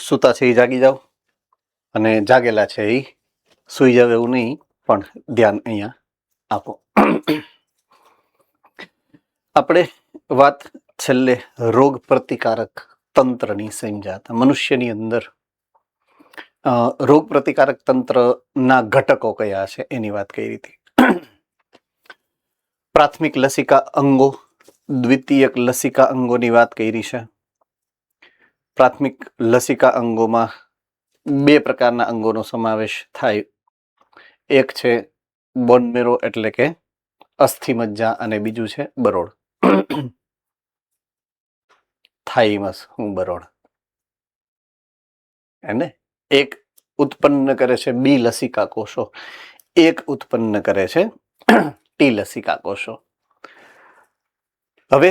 સૂતા છે એ જાગી જાઓ અને જાગેલા છે એ સૂઈ જાવ એવું નહીં, પણ ધ્યાન અહીંયા આપો. આપણે વાત છેલ્લે રોગ પ્રતિકારક તંત્રની સમજાતા. મનુષ્યની અંદર રોગ પ્રતિકારક તંત્રના ઘટકો કયા છે એની વાત કરી હતી. પ્રાથમિક લસિકા અંગો, દ્વિતીયક લસિકા અંગોની વાત કરી છે. પ્રાથમિક લસિકા અંગોમાં બે પ્રકારના અંગોનો સમાવેશ થાય. એક છે બોન મેરો એટલે કે અસ્થિ મજ્જા અને બીજું છે બરોળ, થાઇમસ હું બરોળ. એને એક ઉત્પન્ન કરે છે બી લસિકા કોષો, એક ઉત્પન્ન કરે છે ટી લસિકા કોષો. હવે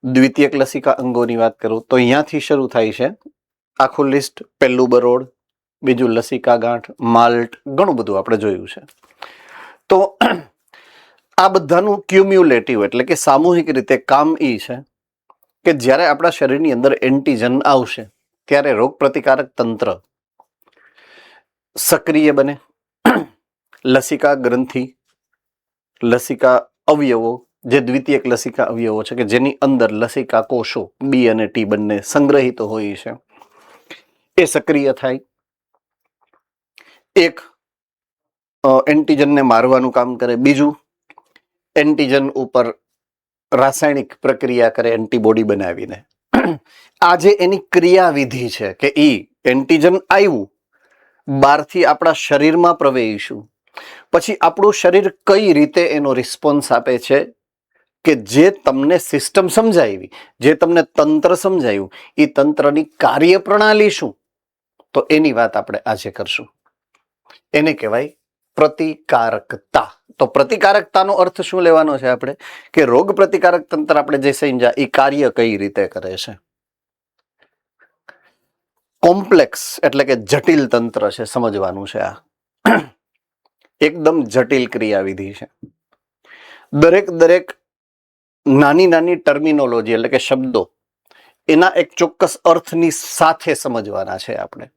દ્વિતીયક લસિકા અંગોની વાત કરું તો અહીંયાથી શરૂ થાય છે આખું લિસ્ટ. પહેલું બરોળ, બીજું લસિકા ગાંઠ, માલ્ટ, ઘણું બધું આપણે જોયું છે. તો આ બધાનું ક્યુમ્યુલેટિવ એટલે કે સામૂહિક રીતે કામ એ છે કે જ્યારે આપણા શરીરની અંદર એન્ટીજન આવશે ત્યારે રોગ પ્રતિકારક તંત્ર સક્રિય બને. લસિકા ગ્રંથિ, લસિકા અવયવો, જે દ્વિતીયક લસિકા અવયવો છે કે જેની અંદર લસિકા કોષો બી અને ટી બંને સંગ્રહિત હોય છે, એ સક્રિય થાય. એક એન્ટીજનને મારવાનું કામ કરે, બીજું એન્ટીજન ઉપર રાસાયણિક પ્રક્રિયા કરે એન્ટીબોડી બનાવીને. આ જે એની ક્રિયાવિધિ છે કે એન્ટીજન આવ્યું, બહારથી આપણા શરીરમાં પ્રવેશ્યું, પછી આપણું શરીર કઈ રીતે એનો રિસ્પોન્સ આપે છે કે જે તમને સિસ્ટમ સમજાવી, જે તમને તંત્ર સમજાયું, એ તંત્રની કાર્યપ્રણાલી શું, તો એની વાત આપણે આજે કરશું. એને કહેવાય પ્રતિકારકતા. તો પ્રતિકારકતાનો અર્થ શું લેવાનો છે આપણે કે રોગ પ્રતિકારક તંત્ર આપણે જે સમજ્યા એ કાર્ય કઈ રીતે કરે છે. કોમ્પ્લેક્સ એટલે કે જટિલ તંત્ર છે, સમજવાનું છે. આ એકદમ જટિલ ક્રિયાવિધિ છે. દરેક નાની નાની ટર્મિનોલોજી એટલે કે શબ્દો એના એક ચોક્કસ અર્થની સાથે સમજવાના છે આપણે.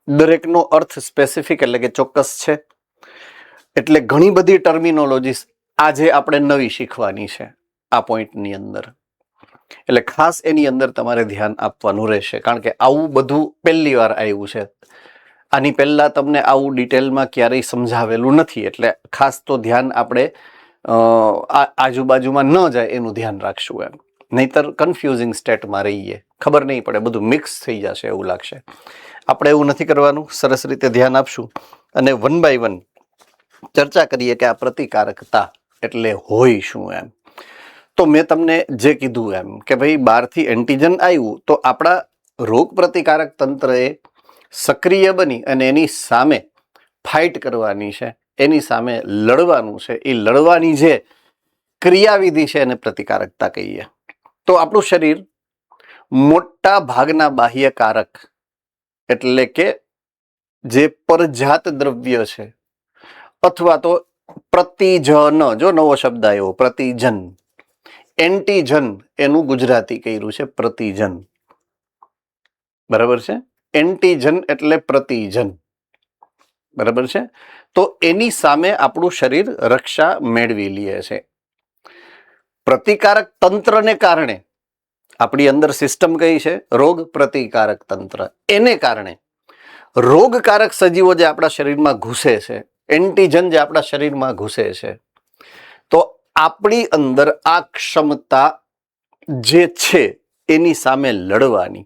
દરેકનો અર્થ સ્પેસિફિક એટલે કે ચોક્કસ છે. એટલે ઘણી બધી ટર્મિનોલોજી આજે આપણે નવી શીખવાની છે આ પોઈન્ટની અંદર. એટલે ખાસ એની અંદર તમારે ધ્યાન આપવાનું રહેશે, કારણ કે આવું બધું પહેલી વાર આવ્યું છે. આની પહેલા તમને આવું ડિટેલમાં ક્યારેય સમજાવેલું નથી. એટલે ખાસ તો ધ્યાન આપણે આજુબાજુમાં ન જાય એનું ધ્યાન રાખશું એમ. નહીતર કન્ફ્યુઝિંગ સ્ટેટમાં રહીએ, ખબર નહીં પડે, બધું મિક્સ થઈ જશે એવું લાગશે. આપણે એવું નથી કરવાનું. સરસ રીતે ધ્યાન આપશું અને વન બાય વન ચર્ચા કરીએ કે આ પ્રતિકારકતા એટલે હોય શું એમ. તો મેં તમને જે કીધું એમ કે ભાઈ બહારથી એન્ટીજન આવ્યું તો આપણા રોગ પ્રતિકારક તંત્રએ સક્રિય બની અને એની સામે ફાઇટ કરવાની છે, એની સામે લડવાનું છે. એ લડવાની જે ક્રિયાવિધિ છે એને પ્રતિકારકતા કહીએ. તો આપણું શરીર મોટા ભાગના બાહ્યકારક એટલે કે જે પરજાત દ્રવ્ય છે અથવા તો પ્રતિજન, જો નવો શબ્દ આવ્યો પ્રતિજન, એન્ટીજન એનું ગુજરાતી કર્યું છે પ્રતિજન, બરાબર છે. એન્ટીજન એટલે પ્રતિજન, બરાબર છે. તો એની સામે આપણું શરીર રક્ષા મેળવી લે છે. પ્રતિકારક તંત્રને કારણે આપણી અંદર સિસ્ટમ કઈ છે? રોગ પ્રતિકારક તંત્ર. એને કારણે રોગકારક સજીવો જે આપણા શરીરમાં ઘૂસે છે, એન્ટીજન જે આપણા શરીરમાં ઘૂસે છે, તો આપણી અંદર આ ક્ષમતા જે છે એની સામે લડવાની,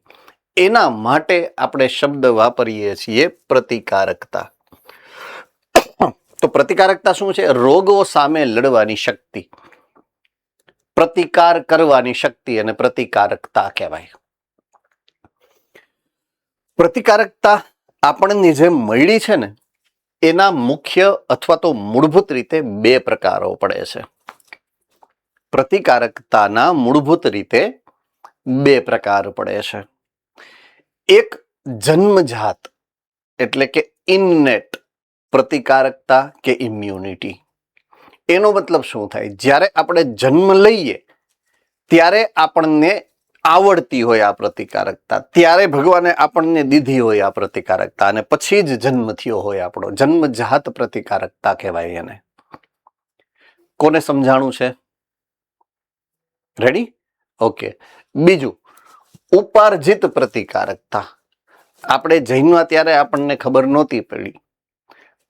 એના માટે આપણે શબ્દ વાપરીએ છીએ પ્રતિકારકતા. તો પ્રતિકારકતા શું છે? રોગો સામે લડવાની શક્તિ, પ્રતિકાર કરવાની શક્તિ, અને પ્રતિકારકતા કહેવાય. પ્રતિકારકતા આપણને જે મળી છે ને એના મુખ્ય અથવા તો મૂળભૂત રીતે બે પ્રકારો પડે છે. પ્રતિકારકતાના મૂળભૂત રીતે બે પ્રકાર પડે છે. એક જન્મજાત એટલે કે ઇનનેટ પ્રતિકારકતા કે ઇમ્યુનિટી. એનો મતલબ શું થાય? જ્યારે આપણે જન્મ લઈએ ત્યારે આપણને આવડતી હોય આ પ્રતિકારકતા, ત્યારે ભગવાને આપણને દીધી હોય આ પ્રતિકારકતા, અને પછી જ જન્મ થયો હોય આપણો. જન્મજાત પ્રતિકારકતા કહેવાય એને. કોને સમજાણું છે? રેડી? ઓકે. બીજું, ઉપાર્જિત પ્રતિકારકતા. આપણે જન્મ્યા ત્યારે આપણને ખબર નહોતી પડી,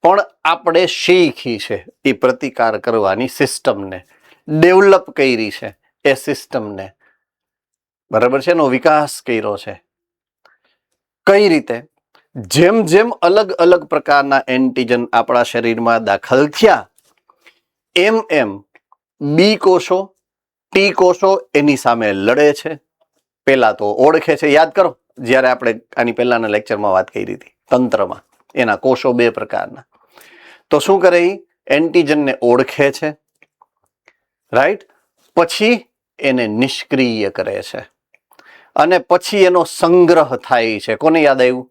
પણ આપણે શીખી છે એ પ્રતિકાર કરવાની સિસ્ટમને, ડેવલપ કરી છે એ સિસ્ટમને. બરાબર છે? એનો વિકાસ કર્યો છે. કઈ રીતે? જેમ જેમ અલગ અલગ પ્રકારના એન્ટીજન આપણા શરીરમાં દાખલ થયા, એમ એમ બી કોષો, ટી કોષો એની સામે લડે છે. પેલા તો ઓળખે છે. યાદ કરો, જ્યારે આપણે આની પહેલાના લેક્ચરમાં વાત કરી હતી, તંત્રમાં એના કોષો 2 પ્રકારના. તો શું કરે? એન્ટીજનને ઓળખે છે, રાઈટ? પછી એને નિષ્ક્રિય કરે છે, અને પછી એનો સંગ્રહ થાય છે. કોને યાદ આવ્યું?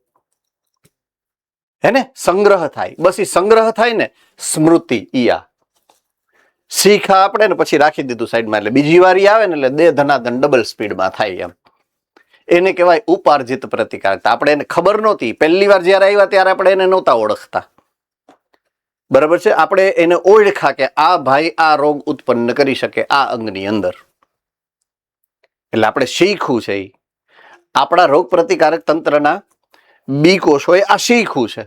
હે ને? સંગ્રહ થાય. બસ એ સંગ્રહ થાય ને, સ્મૃતિ ઈયા શીખા આપણે ને પછી રાખી દીધું સાઈડમાં, એટલે બીજી વાર ઈ આવે ને એટલે દે ધનાધન ડબલ સ્પીડમાં થાય એમ. એને કહેવાય ઉપાર્જિત પ્રતિકારકતા. આપણે એને ખબર નહોતી, પહેલી વાર જયારે આવ્યા ત્યારે આપણે એને નહોતા ઓળખતા. બરાબર છે? આપણે એને ઓળખા કે આ ભાઈ આ રોગ ઉત્પન્ન કરી શકે આ અંગની અંદર, એટલે આપણે શીખવું છે. આપણા રોગ પ્રતિકારક તંત્રના બી કોષોએ આ શીખવું છે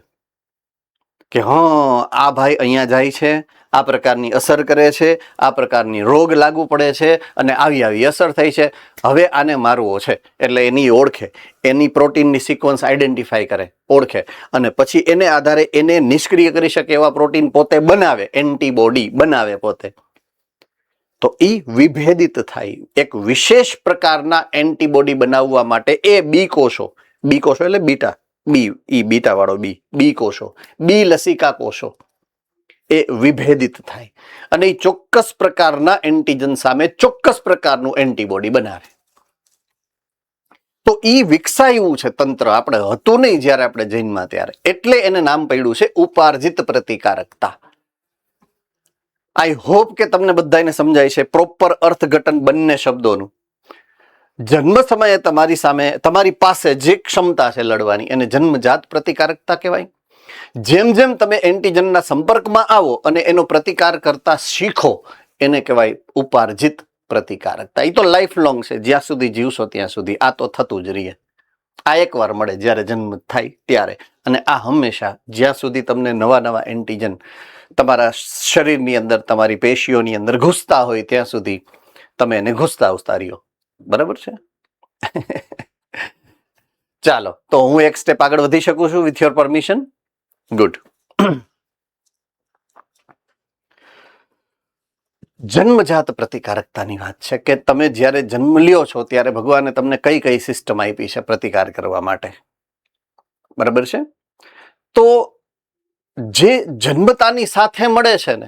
કે હા, આ ભાઈ અહીંયા જાય છે, આ પ્રકારની અસર કરે છે, આ પ્રકારની રોગ લાગુ પડે છે, અને આવી આવી અસર થઈ છે, હવે આને મારવો છે. એટલે એની ઓળખે, એની પ્રોટીનની સિક્વન્સ આઈડેન્ટિફાઈ કરે, ઓળખે, અને પછી એને આધારે એને નિષ્ક્રિય કરી શકે એવા પ્રોટીન પોતે બનાવે, એન્ટીબોડી બનાવે પોતે. તો એ વિભેદિત થાય. એક વિશેષ પ્રકારના એન્ટીબોડી બનાવવા માટે એ બી કોષો એટલે બીટા, બીટા વાળો બી કોષો, બી લસિકા કોષો એ વિભેદિત થાય, અને એ ચોક્કસ પ્રકારના એન્ટીજન સામે ચોક્કસ પ્રકારનું એન્ટીબોડી બનાવે. તો એ વિકસાયું છે તંત્ર, આપણે હતું નહીં જ્યારે આપણે જન્મ્યા ત્યારે, એટલે એને નામ પડ્યું છે ઉપાર્જિત પ્રતિકારકતા. આઈ હોપ કે તમને બધાને સમજાય છે પ્રોપર અર્થઘટન બંને શબ્દોનું. જન્મ સમયે તમારી સામે, તમારી પાસે જે ક્ષમતા છે લડવાની, એને જન્મજાત પ્રતિકારકતા કહેવાય. જેમ જેમ તમે એન્ટીજનના સંપર્કમાં આવો અને એનો પ્રતિકાર કરતા શીખો, એને કહેવાય ઉપાર્જિત પ્રતિકારકતા. એ તો લાઈફ લોંગ છે, જ્યાં સુધી જીવશો ત્યાં સુધી આ તો થતું જ રહીએ. આ એકવાર મળે જ્યારે જન્મ થાય ત્યારે, અને આ હંમેશા જ્યાં સુધી તમને નવા નવા એન્ટીજન તમારા શરીરની અંદર, તમારી પેશીઓની અંદર ઘૂસતા હોય ત્યાં સુધી તમે એને ઘૂસતા આવતા રહ્યો. બરાબર છે? ચાલો, તો હું એક સ્ટેપ આગળ વધી શકું છું વિથ યોર પરમિશન? ગુડ. જન્મજાત પ્રતિકારકતાની વાત છે કે તમે જ્યારે જન્મ લ્યો છો ત્યારે ભગવાને તમને કઈ કઈ સિસ્ટમ આપી છે પ્રતિકાર કરવા માટે. બરાબર છે? તો જે જન્મતાની સાથે મળે છે ને,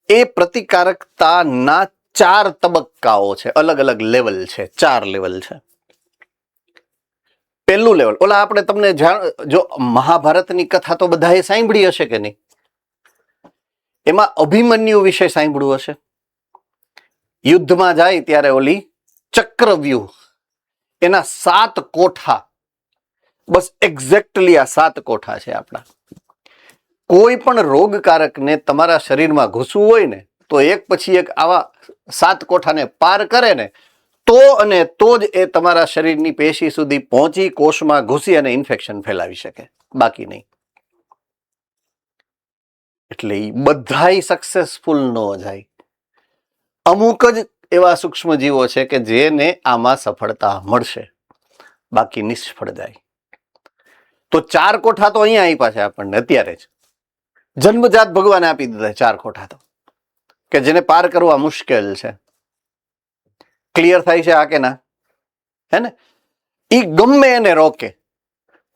એ પ્રતિકારકતાના 4 તબક્કાઓ છે, અલગ અલગ લેવલ છે, 4 લેવલ છે. પહેલું લેવલ, ઓલા આપણે તમને જો મહાભારતની કથા તો બધાએ સાંભળી હશે કે નહીં? એમાં અભિમન્યુ વિશે સાંભળ્યું હશે. યુદ્ધમાં જાય ત્યારે ઓલી ચક્રવ્યૂહ, એના 7 કોઠા, બસ એક્ઝેક્ટલી આ 7 કોઠા છે આપણા. કોઈ પણ રોગકારકને તમારા શરીરમાં ઘૂસવું હોય ને, તો એક પછી એક આવા 7 કોઠાને પાર કરે ને, તો જ એ તમારા શરીરની પેશી સુધી પહોંચી, કોષમાં ઘૂસી અને ઇન્ફેક્શન ફેલાવી શકે, બાકી નહીં. એટલે બધાય સક્સેસફુલ ન જાય. અમુક જ એવા સૂક્ષ્મ જીવો છે કે જેને આમાં સફળતા મળશે, બાકી નિષ્ફળ જાય. તો 4 કોઠા તો અહીંયા આપ્યા છે આપણને અત્યારે જ. જન્મજાત ભગવાને આપી દીધા 4 કોઠા તો, કે જેને પાર કરવા મુશ્કેલ છે. ક્લિયર થાય છે આ કે ના? હે ને? ઈ ગમે એને રોકે,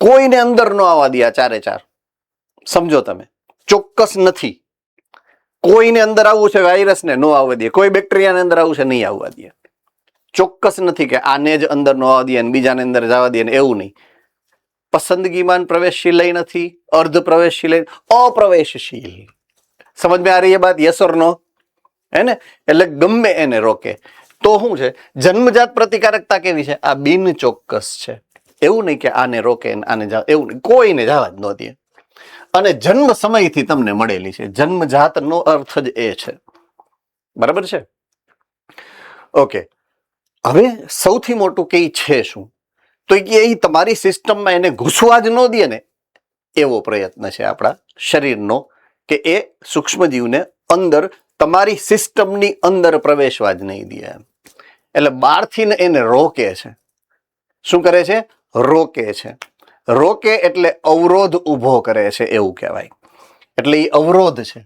કોઈને અંદર ન આવવા દે. 4 સમજો તમે, ચોક્કસ નથી. કોઈને અંદર આવવું છે વાયરસને, ન આવવા દે. કોઈ બેક્ટેરિયાને અંદર આવવું છે, નહીં આવવા દે. ચોક્કસ નથી કે આને જ અંદર ન આવવા દે અને બીજાને અંદર જવા દે, એવું નહીં. પસંદગીમાન પ્રવેશશીલ નથી, અર્ધ પ્રવેશશીલ, અપ્રવેશશીલ. સમજ में आ रही है बात? यस और नो? है ने? એટલે ગમે એને રોકે. તો શું છે, જન્મજાત પ્રતિકારકતા કેવી છે, આ બિન ચોક્કસ છે. એવું નહીં કે આને રોકે આને જાવ, એવું નહીં, કોઈને જવા જ ન દે. અને જન્મ સમયથી તમને મળેલી છે. જન્મજાત નો અર્થ જ એ છે. બરાબર છે? ઓકે. હવે સૌથી મોટું કઈ છે શું, તો એ તમારી સિસ્ટમમાં એને ઘૂસવા જ ન દે ને એવો પ્રયત્ન છે આપણા શરીરનો, કે એ સૂક્ષ્મજીવને અંદર તમારી સિસ્ટમની અંદર પ્રવેશવા જ નહીં દે. એટલે બહારથી એને રોકે છે. શું કરે છે? રોકે છે. રોકે એટલે અવરોધ ઊભો કરે છે એવું કહેવાય. એટલે એ અવરોધ છે.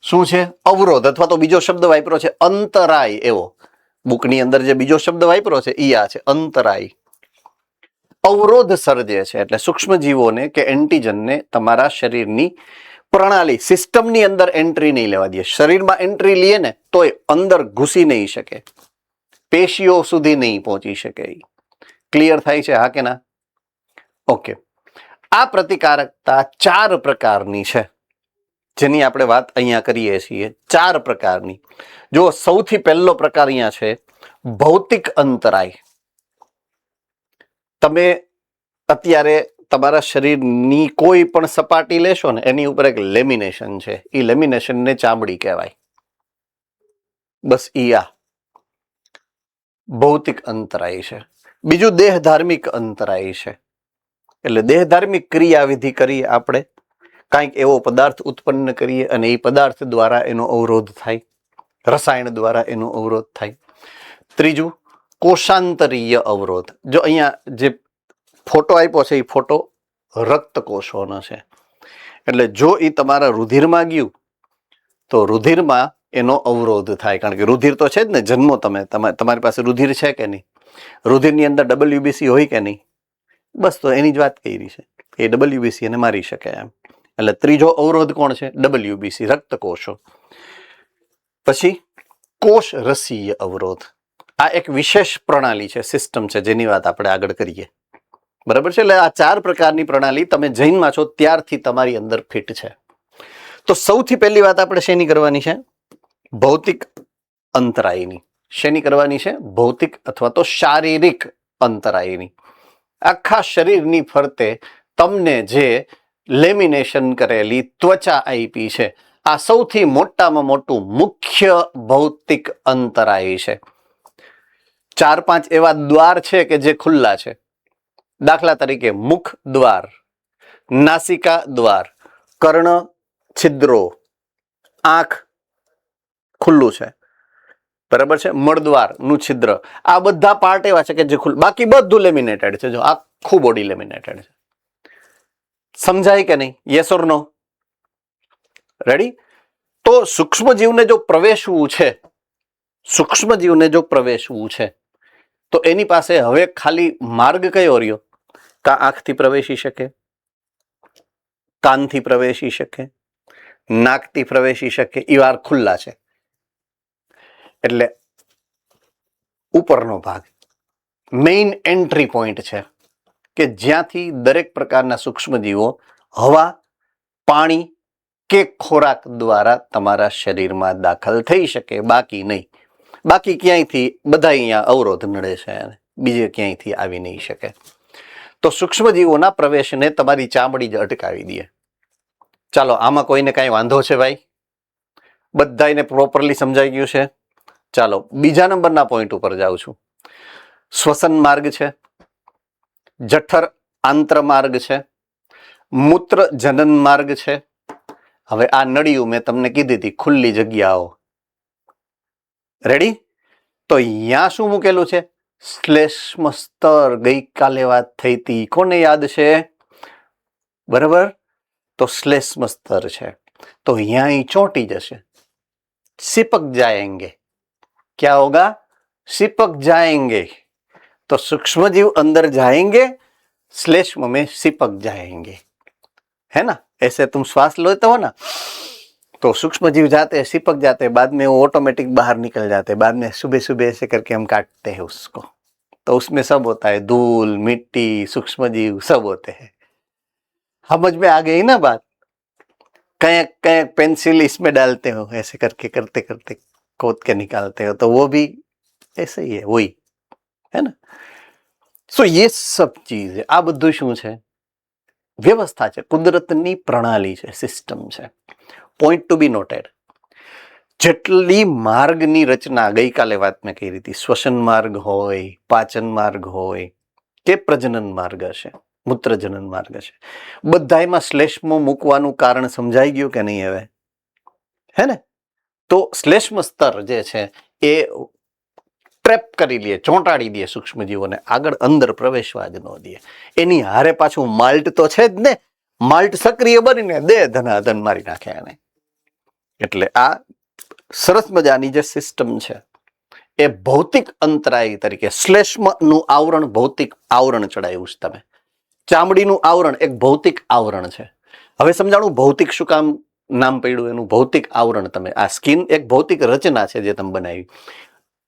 શું છે? અવરોધ. અથવા તો બીજો શબ્દ વાપર્યો છે અંતરાય એવો. બુકની અંદર જે બીજો શબ્દ વાપર્યો છે ઈ આ છે, અંતરાય. અવરોધ સર્જે છે. એટલે સૂક્ષ્મજીવોને કે એન્ટીજનને તમારા શરીરની પ્રણાલી, સિસ્ટમની અંદર એન્ટ્રી નહીં લેવા દે. શરીરમાં એન્ટ્રી લઈએ ને તો એ અંદર ઘૂસી નહીં શકે, પેશીઓ સુધી નહીં પહોંચી શકે. ક્લિયર થાય છે? હા કે ના? ઓકે. આ પ્રતિકારકતા 4 પ્રકારની છે, જેની આપણે વાત અહીંયા કરીએ છીએ. 4 પ્રકારની. જો સૌથી પહેલો પ્રકાર અહીંયા છે ભૌતિક અંતરાય. તમે અત્યારે તમારા શરીરની કોઈ પણ સપાટી લેશો ને એની ઉપર એક લેમિનેશન છે. એ લેમિનેશનને ચામડી કહેવાય. બસ ઈ આ ભૌતિક અંતરાય છે. બીજું દેહ ધાર્મિક અંતરાય છે. એટલે દેહ ધાર્મિક ક્રિયાવિધિ કરીએ આપણે, કાંઈક એવો પદાર્થ ઉત્પન્ન કરીએ અને એ પદાર્થ દ્વારા એનો અવરોધ થાય, રસાયણ દ્વારા એનો અવરોધ થાય. ત્રીજું કોષાંતરીય અવરોધ. જો અહીંયા જે ફોટો આપ્યો છે એ ફોટો રક્ત કોષોનો છે. એટલે જો એ તમારા રુધિરમાં ગયું તો રુધિરમાં એનો અવરોધ થાય. કારણ કે રુધિર તો છે જ ને, જન્મો તમારી પાસે રુધિર છે કે નહીં? રુધિરની અંદર WBC હોય કે નહીં? બસ તો એની જ વાત કરી છે. એ WBC એને મારી શકે એમ. એટલે ત્રીજો અવરોધ કોણ છે? WBC, રક્તકોષો. પછી કોષ રસીય અવરોધ. આ એક વિશેષ પ્રણાલી છે, સિસ્ટમ છે, જેની વાત આપણે આગળ કરીએ. બરાબર છે? એટલે આ 4 પ્રકારની પ્રણાલી તમે જૈનમાં છો ત્યારથી તમારી અંદર ફિટ છે. તો સૌથી પહેલી વાત આપણે શેની કરવાની છે? ભૌતિક અંતરાયની. શેની કરવાની છે? ભૌતિક અથવા તો શારીરિક અંતરાયની. આખા શરીરની ફરતે તમને જે લેમિનેશન કરેલી ત્વચા આપી છે, આ સૌથી મોટામાં મોટું મુખ્ય ભૌતિક અંતરાય છે. 4-5 એવા દ્વાર છે કે જે ખુલ્લા છે. દાખલા તરીકે મુખ દ્વાર, નાસિકા દ્વાર, કર્ણ છિદ્રો, આંખ ખુલ્લું છે. બરાબર છે? મળદ્વારનું છિદ્ર. આ બધા પાર્ટ એવા છે કે જે ખુલ્લું, બાકી બધું લેમિનેટેડ છે. જો આખું બોડી લેમિનેટેડ છે. સમજાય કે નહીં? Yes or no? રેડી? તો સૂક્ષ્મજીવને જો પ્રવેશવું છે, સૂક્ષ્મજીવને જો પ્રવેશવું છે તો એની પાસે હવે ખાલી માર્ગ કયો રહ્યો? કાં આંખથી પ્રવેશી શકે, કાનથી પ્રવેશી શકે, નાકથી પ્રવેશી શકે. એ વાર ખુલ્લા છે. એટલે ઉપરનો ભાગ મેઇન એન્ટ્રી પોઈન્ટ છે કે જ્યાંથી દરેક પ્રકારના સૂક્ષ્મજીવો હવા, પાણી કે ખોરાક દ્વારા તમારા શરીરમાં દાખલ થઈ શકે, બાકી નહીં. બાકી ક્યાંયથી બધા અહીંયા અવરોધ નડે છે, બીજે ક્યાંયથી આવી નહીં શકે. તો સૂક્ષ્મજીવોના પ્રવેશને તમારી ચામડી જ અટકાવી દે. ચાલો, આમાં કોઈને કાંઈ વાંધો છે ભાઈ? બધાને પ્રોપરલી સમજાઈ ગયું છે? ચાલો, બીજા નંબરના પોઈન્ટ ઉપર જાઉં છું. શ્વસન માર્ગ છે, જઠર આંત્ર માર્ગ છે, મૂત્ર જનન માર્ગ છે. હવે આ નળીઓ મેં તમને કીધી હતી, ખુલ્લી જગ્યાઓ. રેડી? તો અહીંયા શું મૂકેલું છે? શ્લેષ્મ સ્તર. ગઈકાલે વાત થઈ હતી, કોને યાદ છે? બરાબર? તો શ્લેષ્મ સ્તર છે. તો અહીંયા ચોંટી જશે, સિપક જાયેંગે. क्या होगा? सिपक जाएंगे. तो सूक्ष्मजीव अंदर जाएंगे, श्लेष्म में सिपक जाएंगे. है ना? ऐसे तुम श्वास लेते हो ना, तो सूक्ष्मजीव जाते हैं, सिपक जाते हैं, बाद में वो ऑटोमेटिक बाहर निकल जाते हैं. बाद में सुबह सुबह ऐसे करके हम काटते हैं उसको, तो उसमें सब होता है, धूल, मिट्टी, सूक्ष्मजीव सब होते हैं. समझ में आ गई ना बात? कहीं कहीं पेंसिल इसमें डालते हो, ऐसे करके करते करते खोद के निकालते हो, तो वो भी ऐसे ही है वही, है ना। सो ये सब चीज है, આ બધું શું છે? વ્યવસ્થા છે, કુદરતની પ્રણાલી છે, સિસ્ટમ છે. પોઈન્ટ ટુ બી નોટેડ. જેટલી માર્ગની રચના ગઈકાલે વાત મેં કરી હતી, શ્વસન માર્ગ હોય, પાચન માર્ગ હોય કે પ્રજનન માર્ગ હશે, મૂત્રજનન માર્ગ હશે, બધામાં શ્લેષ્મો મૂકવાનું કારણ સમજાઈ ગયું કે નહીં હવે? હે ને? તો શ્લેષ્મ સ્તર જે છે એ ટ્રેપ કરી લે, ચોંટાડી દે સૂક્ષ્મજીવોને, આગળ અંદર પ્રવેશવા જ ન દે. એની હારે પાછું માલ્ટ તો છે જ ને, માલ્ટ સક્રિય બનીને દે ધનાધન મારી નાખે એને. એટલે આ સરસ મજાની જે સિસ્ટમ છે એ ભૌતિક અંતરાય તરીકે શ્લેષ્મનું આવરણ, ભૌતિક આવરણ ચડાવ્યું છે તમે. ચામડીનું આવરણ એક ભૌતિક આવરણ છે. હવે સમજાણું ભૌતિક શું કામ નામ પડ્યું એનું? ભૌતિક આવરણ. તમે આ સ્કિન એક ભૌતિક રચના છે જે તમે બનાવી.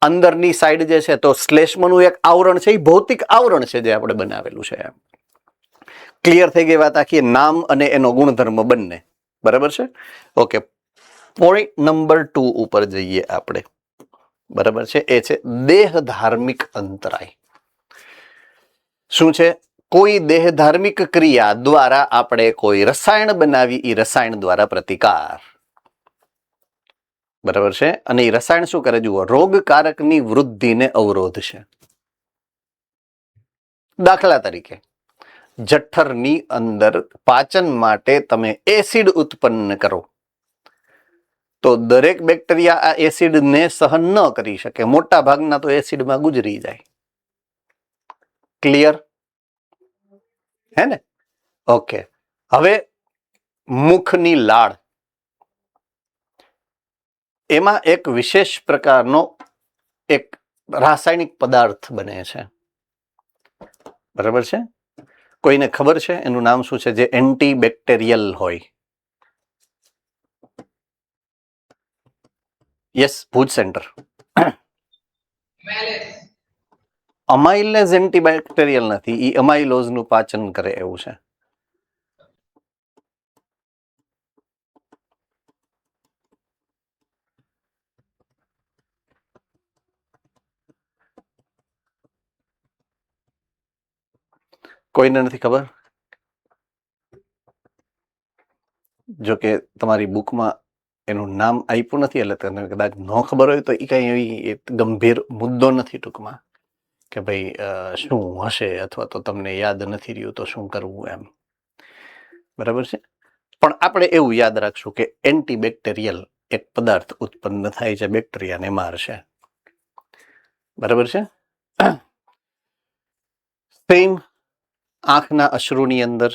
અંદરની સાઈડ જે છે તો શ્લેષ્મનું એક આવરણ છે, એ ભૌતિક આવરણ છે જે આપણે બનાવેલું છે. ક્લિયર થઈ ગઈ વાત આખી? નામ અને એનો ગુણધર્મ બંને બરાબર છે. ઓકે, પોઈન્ટ નંબર 2 ઉપર જઈએ આપણે. બરાબર છે, એ છે દેહ ધાર્મિક અંતરાય. શું છે? કોઈ દેહ ધાર્મિક ક્રિયા દ્વારા આપણે કોઈ રસાયણ બનાવી, એ રસાયણ દ્વારા પ્રતિકાર. બરાબર છે. અને એ રસાયણ શું કરે? જુઓ, રોગકારકની વૃદ્ધિને અવરોધશે. દાખલા તરીકે જઠરની અંદર પાચન માટે તમે એસિડ ઉત્પન્ન કરો તો દરેક બેક્ટેરિયા આ એસિડને સહન ન કરી શકે. મોટા ભાગના તો એસિડમાં ગુજરી જાય. ક્લિયર? હે ને? ઓકે. હવે મુખની લાળ, એમાં એક વિશેષ પ્રકારનો એક રાસાયણિક પદાર્થ બને છે. બરાબર છે? કોઈને ખબર છે એનું નામ શું છે? જે એન્ટીબેક્ટેરિયલ હોય. Yes, Bhuj centre. Amylase antibacterial નથી, એ અમાઇલોઝ નું પાચન કરે એવું છે. કોઈને નથી ખબર? જો કે તમારી બુકમાં એનું નામ આપ્યું નથી એટલે તમને કદાચ ન ખબર હોય તો એ કઈ એવી ગંભીર મુદ્દો નથી ટૂંકમાં, કે ભાઈ શું હશે અથવા તો તમને યાદ નથી રહ્યું તો શું કરવું એમ. બરાબર છે. પણ આપણે એવું યાદ રાખશું કે એન્ટીબેક્ટેરિયલ એક પદાર્થ ઉત્પન્ન થાય છે, બેક્ટેરિયાને મારશે. બરાબર છે. સેમ આંખના અશ્રુની અંદર,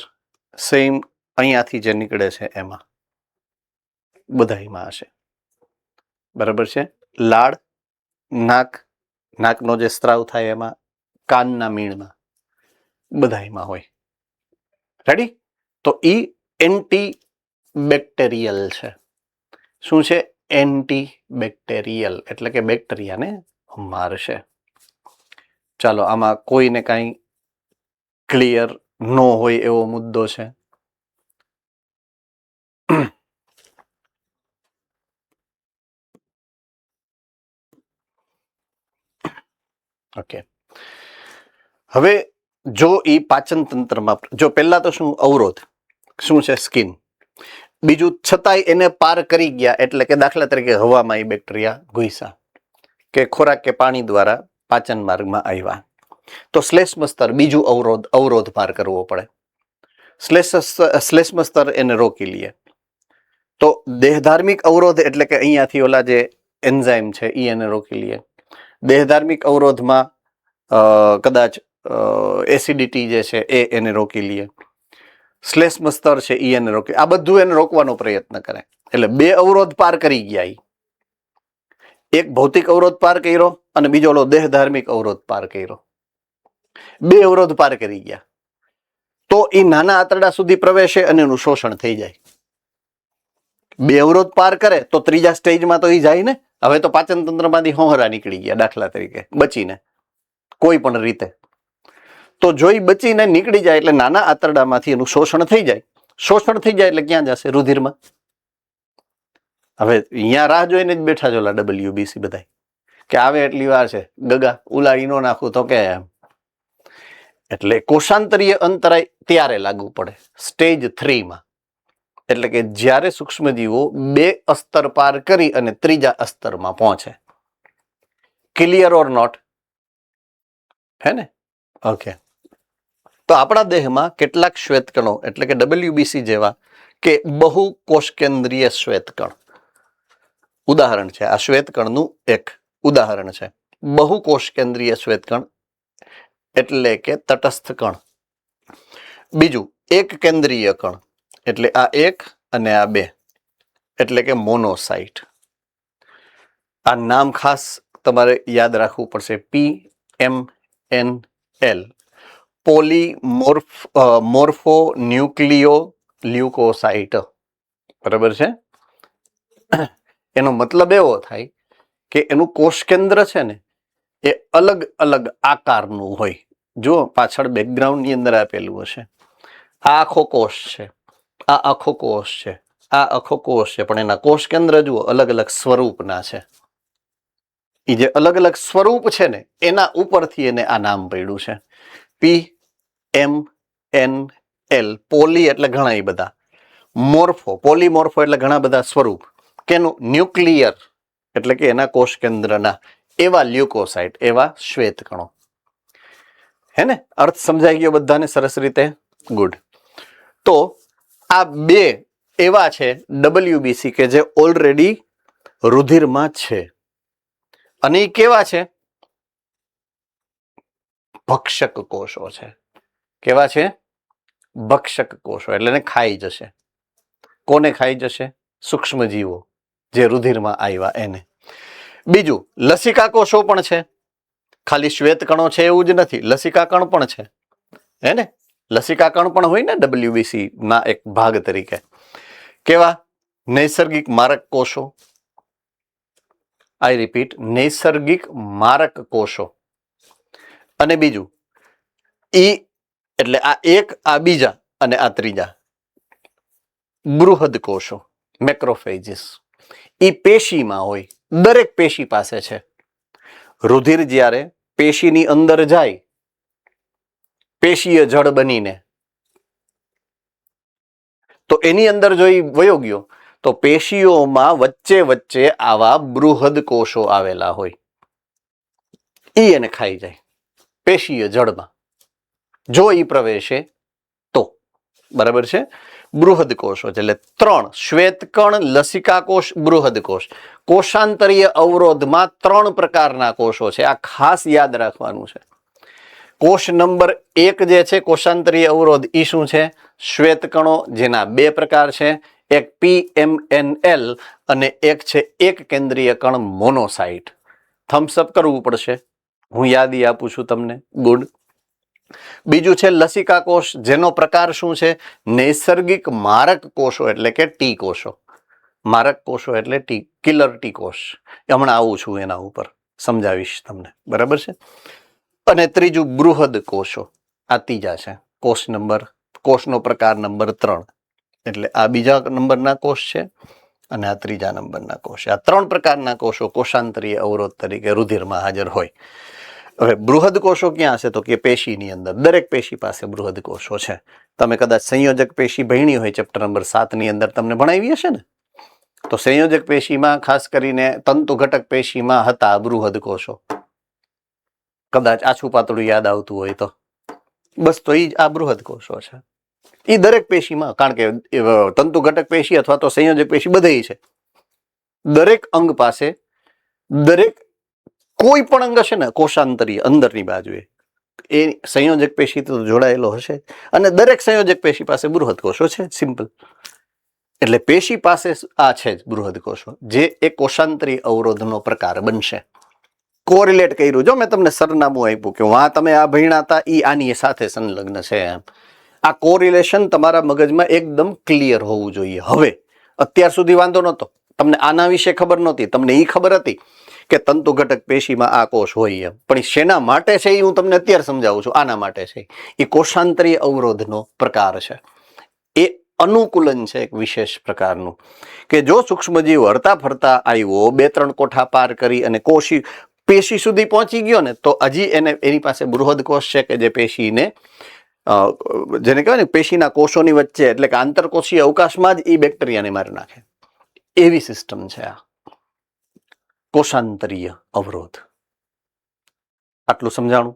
સેમ અહીંયાથી જે નીકળે છે એમાં બધામાં હશે. બરાબર છે. લાળ, નાકનો જે સ્ત્રાવ થાય એમાં, કાનના મીણમાં, બધામાં હોય. રેડી? તો ઈ એન્ટી બેક્ટેરિયલ છે. શું છે? એન્ટી બેક્ટેરિયલ એટલે કે બેક્ટેરિયાને મારશે. ચાલો, આમાં કોઈને કાંઈ ક્લિયર ન હોય એવો મુદ્દો છે? ઓકે. હવે જો એ પાચન તંત્રમાં, જો પહેલા તો શું અવરોધ, શું છે? સ્કિન. બીજું, છતાંય એને પાર કરી ગયા એટલે કે દાખલા તરીકે હવામાં એ બેક્ટેરિયા ઘૂસ્યા કે ખોરાક કે પાણી દ્વારા પાચન માર્ગમાં આવ્યા, તો શ્લેષ્મ સ્તર બીજું અવરોધ પાર કરવો પડે. શ્લેષ્મ સ્તર એને રોકી લે. તો દેહધાર્મિક અવરોધ એટલે કે અહીંયાથી ઓલા જે એન્ઝાઇમ છે એ એને રોકી લે. દેહધાર્મિક અવરોધમાં કદાચ એસિડિટી જે છે એ એને રોકી લે. શ્લેષ્મ સ્તર છે એ એને રોકે. આ બધું એને રોકવાનો પ્રયત્ન કરે. એટલે બે અવરોધ પાર કરી ગયા. એક ભૌતિક અવરોધ પાર કર્યો અને બીજો ઓલો દેહધાર્મિક અવરોધ પાર કર્યો. બે અવરોધ પાર કરી ગયા. તો એ નાના આંતરડા સુધી પ્રવેશે અને એનું શોષણ થઈ જાય. બે અવરોધ પાર કરે તો ત્રીજા સ્ટેજમાં તો એ જાય ને. હવે તો પાચન તંત્રમાંથી હોહરા નીકળી ગયા દાખલા તરીકે, બચીને કોઈ પણ રીતે. તો જો એ બચીને નીકળી જાય એટલે નાના આંતરડામાંથી એનું શોષણ થઈ જાય. શોષણ થઈ જાય એટલે ક્યાં જશે? રુધિરમાં. હવે અહીંયા રાહ જોઈને જ બેઠા છો WBC બધા કે આવે એટલી વાર છે, ગગા ઉલાળી નો નાખું તો કે એમ. એટલે કોષાંતરીય અંતરાય ત્યારે લાગુ પડે સ્ટેજ 3 માં, એટલે કે જ્યારે સૂક્ષ્મજીવો 2 અસ્તર પાર કરી અને ત્રીજા અસ્તરમાં પહોંચે. Clear or not? હે ને? ઓકે. તો આપણા દેહમાં કેટલાક શ્વેતકણો એટલે કે WBC જેવા કે બહુ કોષકેન્દ્રીય શ્વેતકણ, ઉદાહરણ છે આ શ્વેતકણનું એક ઉદાહરણ છે. બહુ કોષકેન્દ્રીય શ્વેતકણ એટલે કે તટસ્થ કણ. બીજું એક કેન્દ્રીય કણ એટલે આ 1 અને આ 2 એટલે કે મોનોસાઇટ. આ નામ ખાસ તમારે યાદ રાખવું પડશે. PMNL morpho nucleo leucocyte. બરાબર છે? એનો મતલબ એવો થાય કે એનું કોષ કેન્દ્ર છે ને એ અલગ અલગ આકારનું હોય. જો પાછળ બેકગ્રાઉન્ડની અંદર આપેલું હશે, આ આખો કોષ છે, આ આખો કોષ છે, આ આખો કોષ છે, પણ એના કોષ કેન્દ્ર જુઓ અલગ અલગ સ્વરૂપના છે. એ જે અલગ અલગ સ્વરૂપ છે ને એના ઉપરથી એને આ નામ પડ્યું છે PMNL. પોલી એટલે ઘણા બધા, મોર્ફો પોલીમોર્ફો એટલે ઘણા બધા સ્વરૂપ, કેનું ન્યુક્લિયર એટલે કે એના કોષ કેન્દ્રના, એવા લ્યુકોસાઇટ એવા શ્વેતકણો. હે ને? અર્થ સમજાઈ ગયો બધાને સરસ રીતે? ગુડ. તો આ 2 એવા છે WBC કે જે ઓલરેડી રુધિરમાં છે. અને એ કેવા છે? ભક્ષક કોષો છે. કેવા છે? ભક્ષક કોષો એટલે એને ખાઈ જશે. કોને ખાઈ જશે? સૂક્ષ્મજીવો જે રુધિરમાં આવ્યા એને. બીજું લસિકા કોષો પણ છે. ખાલી શ્વેતકણો છે એવું જ નથી, લસિકા કણ પણ છે. હે ને? લસિકા કણ પણ હોય ને WBC ના એક ભાગ તરીકે. કેવા? નૈસર્ગિક મારક કોષો. આઈ રિપીટ, નૈસર્ગિક મારક કોષો. અને બીજું એટલે આ 1, આ બીજા અને આ ત્રીજા બૃહદ કોષો, મેક્રોફેજીસ. એ પેશીમાં હોય, દરેક પેશી પાસે છે. રુધિર જ્યારે પેશીની અંદર જાય પેશીય જળ બનીને, તો એની અંદર જો એ વયો ગયો તો પેશીઓમાં વચ્ચે વચ્ચે આવા બૃહદ કોષો આવેલા હોય, એ એને ખાઈ જાય પેશીય જળમાં જો એ પ્રવેશે તો. બરાબર છે? બૃહદ કોષો એટલે 3: શ્વેતકણ, લસિકા કોષ, બૃહદ કોષ. કોષાંતરીય અવરોધમાં 3 પ્રકારના કોષો છે. આ ખાસ યાદ રાખવાનું છે. કોષ નંબર 1 જે છે કોષાંતરીય અવરોધ, એ શું છે? શ્વેતકણો, જેના 2 પ્રકાર છે, એક PMNL અને એક છે એક કેન્દ્રીય કણ મોનોસાઇટ. થમ્સઅપ કરવું પડશે, હું યાદી આપું છું તમને. ગુડ. બીજું છે લસિકા કોષ, જેનો પ્રકાર શું છે? નૈસર્ગિક મારક કોષો એટલે કે ટી કોષો. મારક કોષો એટલે ટી, કિલર ટી કોષ. હમણાં આવું છું એના ઉપર, સમજાવીશ તમને. બરાબર છે? અને ત્રીજું બૃહદ કોષો. આ ત્રીજા છે. કોષનો પ્રકાર નંબર 3. એટલે આ બીજા નંબરના કોષ છે અને આ ત્રીજા નંબરના કોષ. આ 3 પ્રકારના કોષો કોષાંતરીય અવરોધ તરીકે રુધિરમાં હાજર હોય. હવે બૃહદ કોષો ક્યાં છે? તો કે પેશીની અંદર. દરેક પેશી પાસે બૃહદ કોષો છે. તમે કદાચ સંયોજક પેશી ભણી હોય ચેપ્ટર નંબર 7 ની અંદર તમને ભણાવી હશે ને. તો સંયોજક પેશીમાં ખાસ કરીને તંતુ ઘટક પેશીમાં હતા બૃહદ કોષો. કદાચ આછું પાતળું યાદ આવતું હોય તો બસ, તો એ જ આ બૃહદ કોષો છે. એ દરેક પેશીમાં, કારણ કે તંતુ ઘટક પેશી અથવા તો સંયોજક પેશી બધે છે. દરેક અંગ પાસે, દરેક કોઈ પણ અંગ હશે ને કોષાંતરીય અંદરની બાજુએ, એ સંયોજક પેશી તો જોડાયેલો હશે અને દરેક સંયોજક પેશી પાસે બૃહદ કોષો છે. સિમ્પલ. એટલે પેશી પાસે આ છે જ બૃહદ કોષો, જે એક કોષાંતરીય અવરોધનો પ્રકાર બનશે. કોરિલેટ કર્યું, જો મેં તમને સરનામું આપ્યું કે વાં તમે આ ભણ્યા હતા એ આની સાથે સંલગ્ન છે એમ. આ કોરિલેશન તમારા મગજમાં એકદમ ક્લિયર હોવું જોઈએ. હવે અત્યાર સુધી વાંધો નહોતો, તમને આના વિશે ખબર નહોતી, તમને એ ખબર હતી કે તંતુ ઘટક પેશીમાં આ કોષ હોય એમ, પણ શેના માટે છે એ હું તમને અત્યારે સમજાવું છું. આના માટે છે. એ કોષાંતરીય અવરોધનો પ્રકાર છે. એ અનુકૂલન છે એક વિશેષ પ્રકારનું, કે જો સૂક્ષ્મજીવ હરતા ફરતા આવ્યો 2-3 કોઠા પાર કરી અને પેશી સુધી પહોંચી ગયો ને તો હજી એની પાસે બૃહદ કોષ છે કે જે પેશીને જેને કહેવાય ને પેશીના કોષોની વચ્ચે એટલે કે આંતરકોષીય અવકાશમાં જ એ બેક્ટેરિયાને મારી નાખે એવી સિસ્ટમ છે આ કોષાંતરીય અવરોધ. આટલું સમજાણું?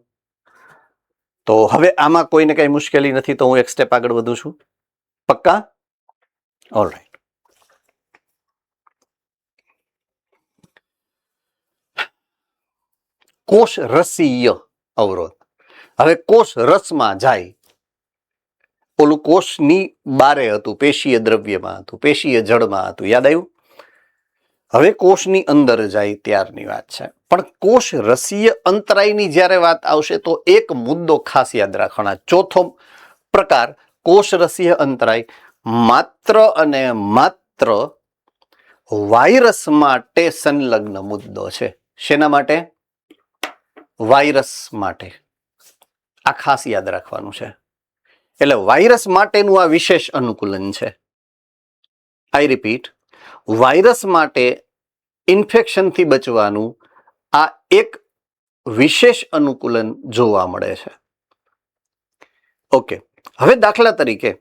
તો હવે આમાં કોઈને કઈ મુશ્કેલી નથી તો હું એક સ્ટેપ આગળ વધું છું. પક્કા? ઓલરાઈટ. કોષ રસીય અવરોધ. હવે કોષ રસમાં જાય. ઓલું કોષની બારે હતું, પેશીય દ્રવ્યમાં હતું, પેશીય જળમાં હતું. યાદ આવ્યું? હવે કોષની અંદર જાય ત્યારની વાત છે. પણ કોષ રસીય અંતરાયની જ્યારે વાત આવશે તો એક મુદ્દો ખાસ યાદ રાખવાના. ચોથો પ્રકાર કોષ રસીય અંતરાય માત્ર અને માત્ર વાયરસ માટે સંલગ્ન મુદ્દો છે. શેના માટે? વાયરસ માટે. આ ખાસ યાદ રાખવાનું છે. એટલે વાયરસ માટેનું આ વિશેષ અનુકૂલન છે. આઈ રિપીટ, વાયરસ માટે ઇન્ફેક્શનથી બચવાનું આ એક વિશેષ અનુકૂલન જોવા મળે છે. ઓકે, હવે દાખલા તરીકે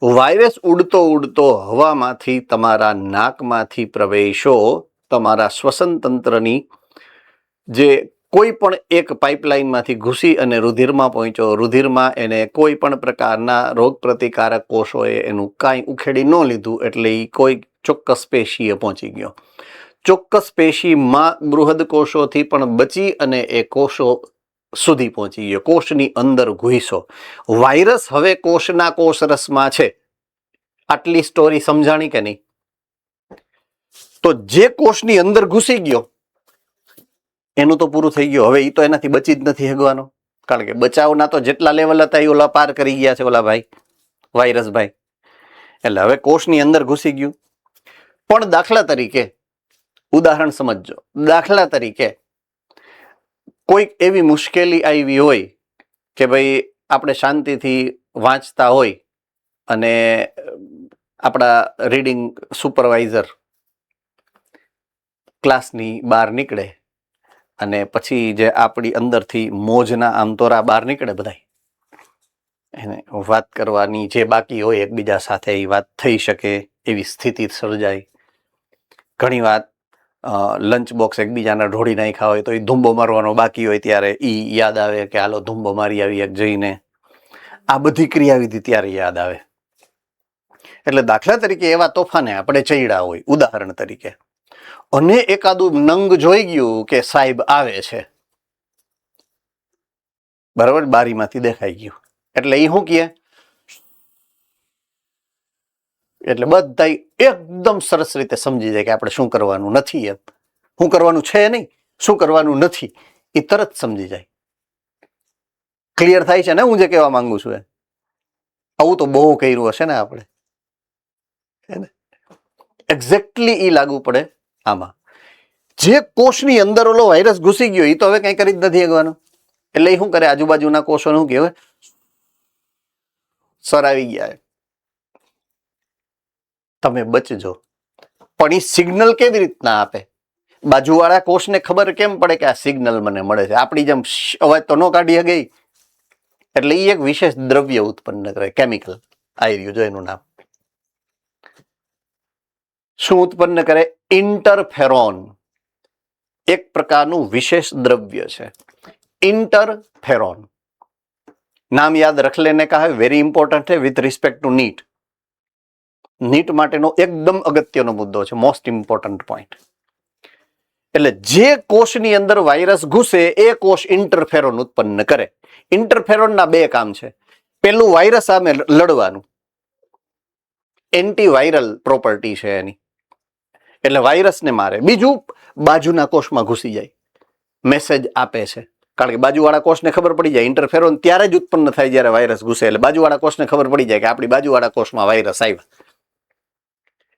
વાયરસ ઉડતો ઉડતો હવામાંથી તમારા નાકમાંથી પ્રવેશો, તમારા શ્વસન તંત્રની જે કોઈ પણ એક પાઇપલાઇનમાંથી ઘૂસી અને રુધિરમાં પહોંચ્યો, રુધિરમાં એને કોઈ પણ પ્રકારના રોગ પ્રતિકારક કોષોએ એનું કાંઈ ઉખેડી ન લીધું એટલે એ કોઈ ચોક્કસ પેશીએ પહોંચી ગયો. ચોક્કસ પેશીમાં બૃહદ કોષોથી પણ બચી અને એ કોષો સુધી પહોંચી ગયો, કોષની અંદર ઘૂસ્યો. વાયરસ હવે કોષના કોષરસમાં છે. આટલી સ્ટોરી સમજાણી કે નહીં? તો જે કોષની અંદર ઘૂસી ગયો એનું તો પૂરું થઈ ગયું. હવે એ તો એનાથી બચી જ નથી હગવાનો, કારણ કે બચાવના તો જેટલા લેવલ હતા એ ઓલા પાર કરી ગયા છે ઓલા ભાઈ, વાયરસ ભાઈ. એટલે હવે કોષની અંદર ઘૂસી ગયું. પણ દાખલા તરીકે ઉદાહરણ સમજજો. દાખલા તરીકે કોઈક એવી મુશ્કેલી આવી હોય કે ભાઈ આપણે શાંતિથી વાંચતા હોય અને આપણા રીડિંગ સુપરવાઇઝર ક્લાસની બહાર નીકળે અને પછી જે આપણી અંદરથી મોજના આમતોરા બહાર નીકળે બધા, એને વાત કરવાની જે બાકી હોય એકબીજા સાથે એ વાત થઈ શકે એવી સ્થિતિ સર્જાય. ઘણી વાત લંચ બોક્સ એકબીજાના ઢોળી નાખ્યા હોય તો એ ધૂંબો મારવાનો બાકી હોય ત્યારે એ યાદ આવે કે હાલો ધૂંબો મારી આવી એક જઈને. આ બધી ક્રિયાવિધિ ત્યારે યાદ આવે. એટલે દાખલા તરીકે એવા તોફાને આપણે ચડ્યા હોય ઉદાહરણ તરીકે, અને એકાદું નંગ જોઈ ગયું કે સાહેબ આવે છે, બરાબર, બારીમાંથી દેખાઈ ગયું એટલે એ શું કહે? એટલે બધા એકદમ સરસ રીતે સમજી જાય કે આપણે શું કરવાનું નથી, એમ શું કરવાનું છે નહીં, શું કરવાનું નથી, એ તરત સમજી જાય. ક્લિયર થાય છે ને હું જે કહેવા માંગુ છું? આવું તો બહુ કર્યું હશે ને આપણે. એક્ઝેક્ટલી એ લાગુ પડે આમાં. જે કોષની અંદર ઓલો વાયરસ ઘૂસી ગયો એ તો હવે કઈ કરી જ નથી શકવાનો. એટલે એ શું કરે? આજુબાજુના કોષોને શું કહેવાય? સર આવી ગયા, તમે બચજો. પણ એ સિગ્નલ કેવી રીતના આપે? બાજુવાળા કોષને ખબર કેમ પડે કે આ સિગ્નલ મને મળે છે? આપણી જેમ અવાજ તો ન કાઢી ગઈ. એટલે એ એક વિશેષ દ્રવ્ય ઉત્પન્ન કરે, કેમિકલ. આવી રહ્યું જો એનું નામ. શું ઉત્પન્ન કરે? ઇન્ટરફેરોન. એક પ્રકારનું વિશેષ દ્રવ્ય છે ઇન્ટરફેરોન. નામ યાદ રખ લેને કા હૈ, વેરી ઇમ્પોર્ટન્ટ है with respect to NEET. NEET માટેનો એકદમ અગત્યનો મુદ્દો છે, મોસ્ટ ઇમ્પોર્ટન્ટ પોઈન્ટ. એટલે જે કોષની અંદર વાયરસ ઘૂસે એ કોષ ઇન્ટરફેરોન ઉત્પન્ન કરે. ઇન્ટરફેરોનના બે કામ છે. પેલું વાયરસ સામે લડવાનું, એન્ટીવાયરલ પ્રોપર્ટી છે એની, એટલે વાયરસને મારે. બીજું બાજુના કોષમાં ઘૂસી જાય, મેસેજ આપે છે. કારણ કે બાજુવાળા કોષને ખબર પડી જાય, ઇન્ટરફેરોન ત્યારે જ ઉત્પન્ન થાય જ્યારે વાયરસ ઘૂસે. એટલે બાજુવાળા કોષને ખબર પડી જાય કે આપણી બાજુવાળા કોષમાં વાયરસ આવ્યા.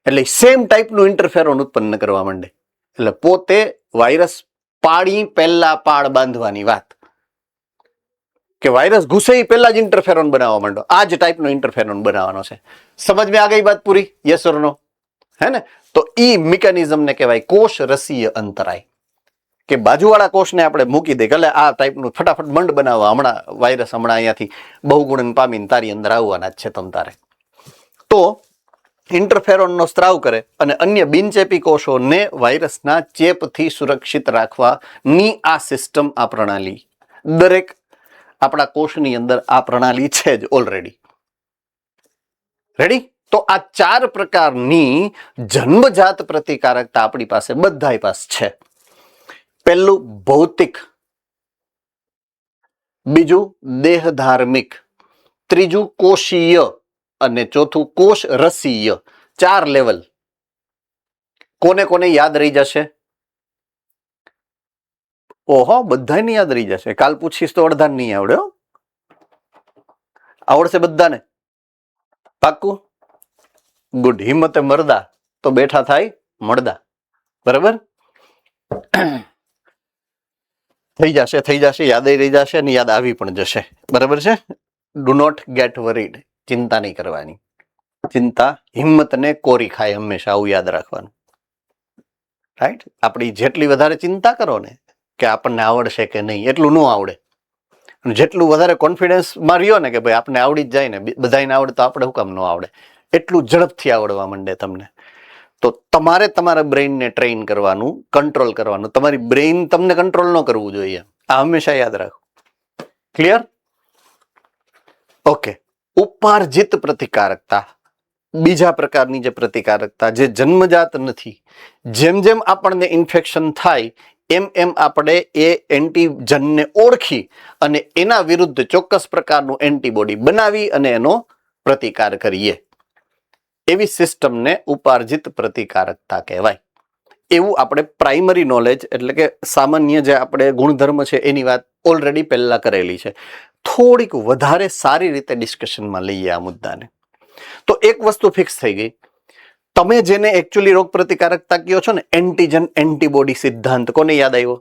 એટલે સેમ ટાઈપનું ઇન્ટરફેરોન ઉત્પન્ન કરવા માંડે. એટલે પોતે વાયરસ પાડી પહેલા પાડ બાંધવાની વાત, કે વાયરસ ઘૂસે એ પહેલા જ ઇન્ટરફેરોન બનાવવા માંડો. આ જ ટાઈપનો ઇન્ટરફેરોન બનાવવાનો છે. સમજ में आ गई बात पूरी? यस और नो? है ने? तो ई મિકેનિઝમ ને કહેવાય કોષ રસીય અંતરાય. કે બાજુવાળા કોષને આપણે મૂકી દે કે આ ટાઈપનું ફટાફટ મંડ બનાવવા, હમણાં વાયરસ હમણાં અહીંયાથી બહુગુણન પામીને તારી અંદર આવવાના જ છે તમ તારે. તો ઇન્ટરફેરોનનો સ્ત્રાવ કરે અને અન્ય બિનચેપી કોષોને વાયરસના ચેપથી સુરક્ષિત રાખવાની આ સિસ્ટમ, આ પ્રણાલી દરેક આપણા કોષની અંદર આ પ્રણાલી છે જ ઓલરેડી. રેડી? તો આ 4 પ્રકારની જન્મજાત પ્રતિકારકતા આપણી પાસે બધાય પાસે છે. પહેલું ભૌતિક, બીજું દેહધાર્મિક, ત્રીજું કોષીય અને ચોથું કોષ રસીય. 4 લેવલ. કોને કોને યાદ રહી જશે? ઓહો, બધાને યાદ રહી જશે. કાલ પૂછીશ તો અડધા નહીં આવડે. આવડશે બધાને? પાક્કું? ગુડ. હિંમતે મરદા તો બેઠા થાય મળદા. બરાબર? થઈ જશે, યાદ રહી જશે અને યાદ આવી પણ જશે. બરાબર છે? Do not get worried. ચિંતા નહીં કરવાની. ચિંતા હિંમતને કોરી ખાય હંમેશા, આવું યાદ રાખવાનું. રાઈટ? આપણી જેટલી વધારે ચિંતા કરો ને કે આપણને આવડશે કે નહીં, એટલું ન આવડે. જેટલું વધારે કોન્ફિડન્સમાં રહ્યો ને કે ભાઈ આપણે આવડી જ જાય ને, બધાને આવડે તો આપણે શું કામ ન આવડે, એટલું ઝડપથી આવડવા માંડે તમને. તો તમારે તમારા બ્રેઇનને ટ્રેન કરવાનું, કંટ્રોલ કરવાનું. તમારી બ્રેઇન તમને કંટ્રોલ ન કરવું જોઈએ. આ હંમેશા યાદ રાખો. ક્લિયર? ઓકે. ઉપાર્જિત પ્રતિકારકતા, બીજા પ્રકારની જે પ્રતિકારકતા જે જન્મજાત નથી. જેમ જેમ આપણને ઇન્ફેક્શન થાય એમ એમ આપણે એ એન્ટીજનને ઓળખી અને એના વિરુદ્ધ ચોક્કસ પ્રકારનું એન્ટીબોડી બનાવી અને એનો પ્રતિકાર કરીએ. એવી સિસ્ટમને ઉપાર્જિત પ્રતિકારકતા કહેવાય. એવું આપણે પ્રાઇમરી નોલેજ એટલે કે સામાન્ય જે આપણે ગુણધર્મ છે એની વાત ઓલરેડી પહેલા કરેલી છે. થોડીક વધારે સારી રીતે ડિસ્કશનમાં લઈએ આ મુદ્દાને. તો એક વસ્તુ ફિક્સ થઈ ગઈ. તમે જેને એકચ્યુઅલી રોગ પ્રતિકારકતા કહો છો ને, એન્ટીજન એન્ટીબોડી સિદ્ધાંત, કોને યાદ આવ્યો?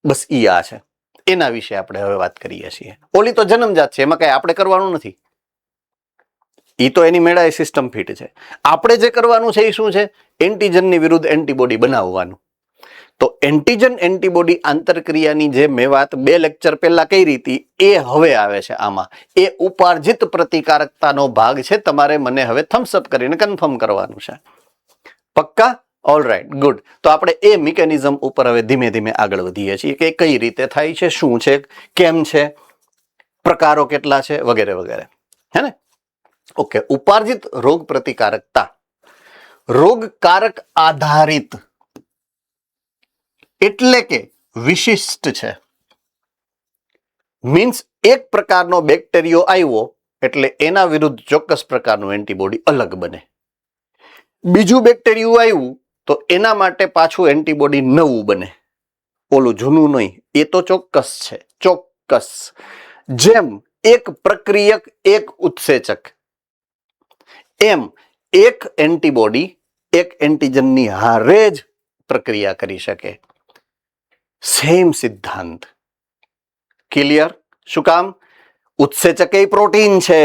બસ ઈ આ છે. એના વિશે આપણે હવે વાત કરીએ છીએ. ઓલી તો જન્મજાત છે, એમાં કઈ આપણે કરવાનું નથી. ઈ તો એની મેળા સિસ્ટમ ફિટ છે. આપણે જે કરવાનું છે એ શું છે? એન્ટીજનની વિરુદ્ધ એન્ટીબોડી બનાવવાનું. તો એન્ટીજન એન્ટીબોડી આંતરક્રિયાની જે મેં વાત 2 લેક્ચર પહેલા કઈ રીતે, એ હવે આવે છે આમાં. એ ઉપાર્જિત પ્રતિકારકતાનો ભાગ છે. તમારે મને હવે થમ્સઅપ કરીને કન્ફર્મ કરવાનું છે. પક્કા? All right, good. તો આપણે એ મિકેનિઝમ ઉપર હવે ધીમે ધીમે આગળ વધીએ છીએ કે કઈ રીતે થાય છે, શું છે, કેમ છે, પ્રકારો કેટલા છે, વગેરે વગેરે. હે ને? ઓકે. ઉપાર્જિત રોગ પ્રતિકારકતા રોગકારક આધારિત એટલે કે વિશિષ્ટ છે. મીન્સ એક પ્રકારનો બેક્ટેરિયો આવ્યો એટલે એના વિરુદ્ધ ચોક્કસ પ્રકારનું એન્ટીબોડી અલગ બને. બીજું બેક્ટેરિયું આવ્યું તો એના માટે પાછું એન્ટીબોડી નવું બને, ઓલું જૂનું નહીં. એ તો ચોક્કસ છે, ચોક્કસ. જેમ એક પ્રક્રિયક એક ઉત્સેચક, એમ એક એન્ટીબોડી એક એન્ટીજનની હારે જ પ્રક્રિયા કરી શકે. સેમ સિદ્ધાંત. ક્લિયર? શું કામ? ઉત્સેચક એ પ્રોટીન છે,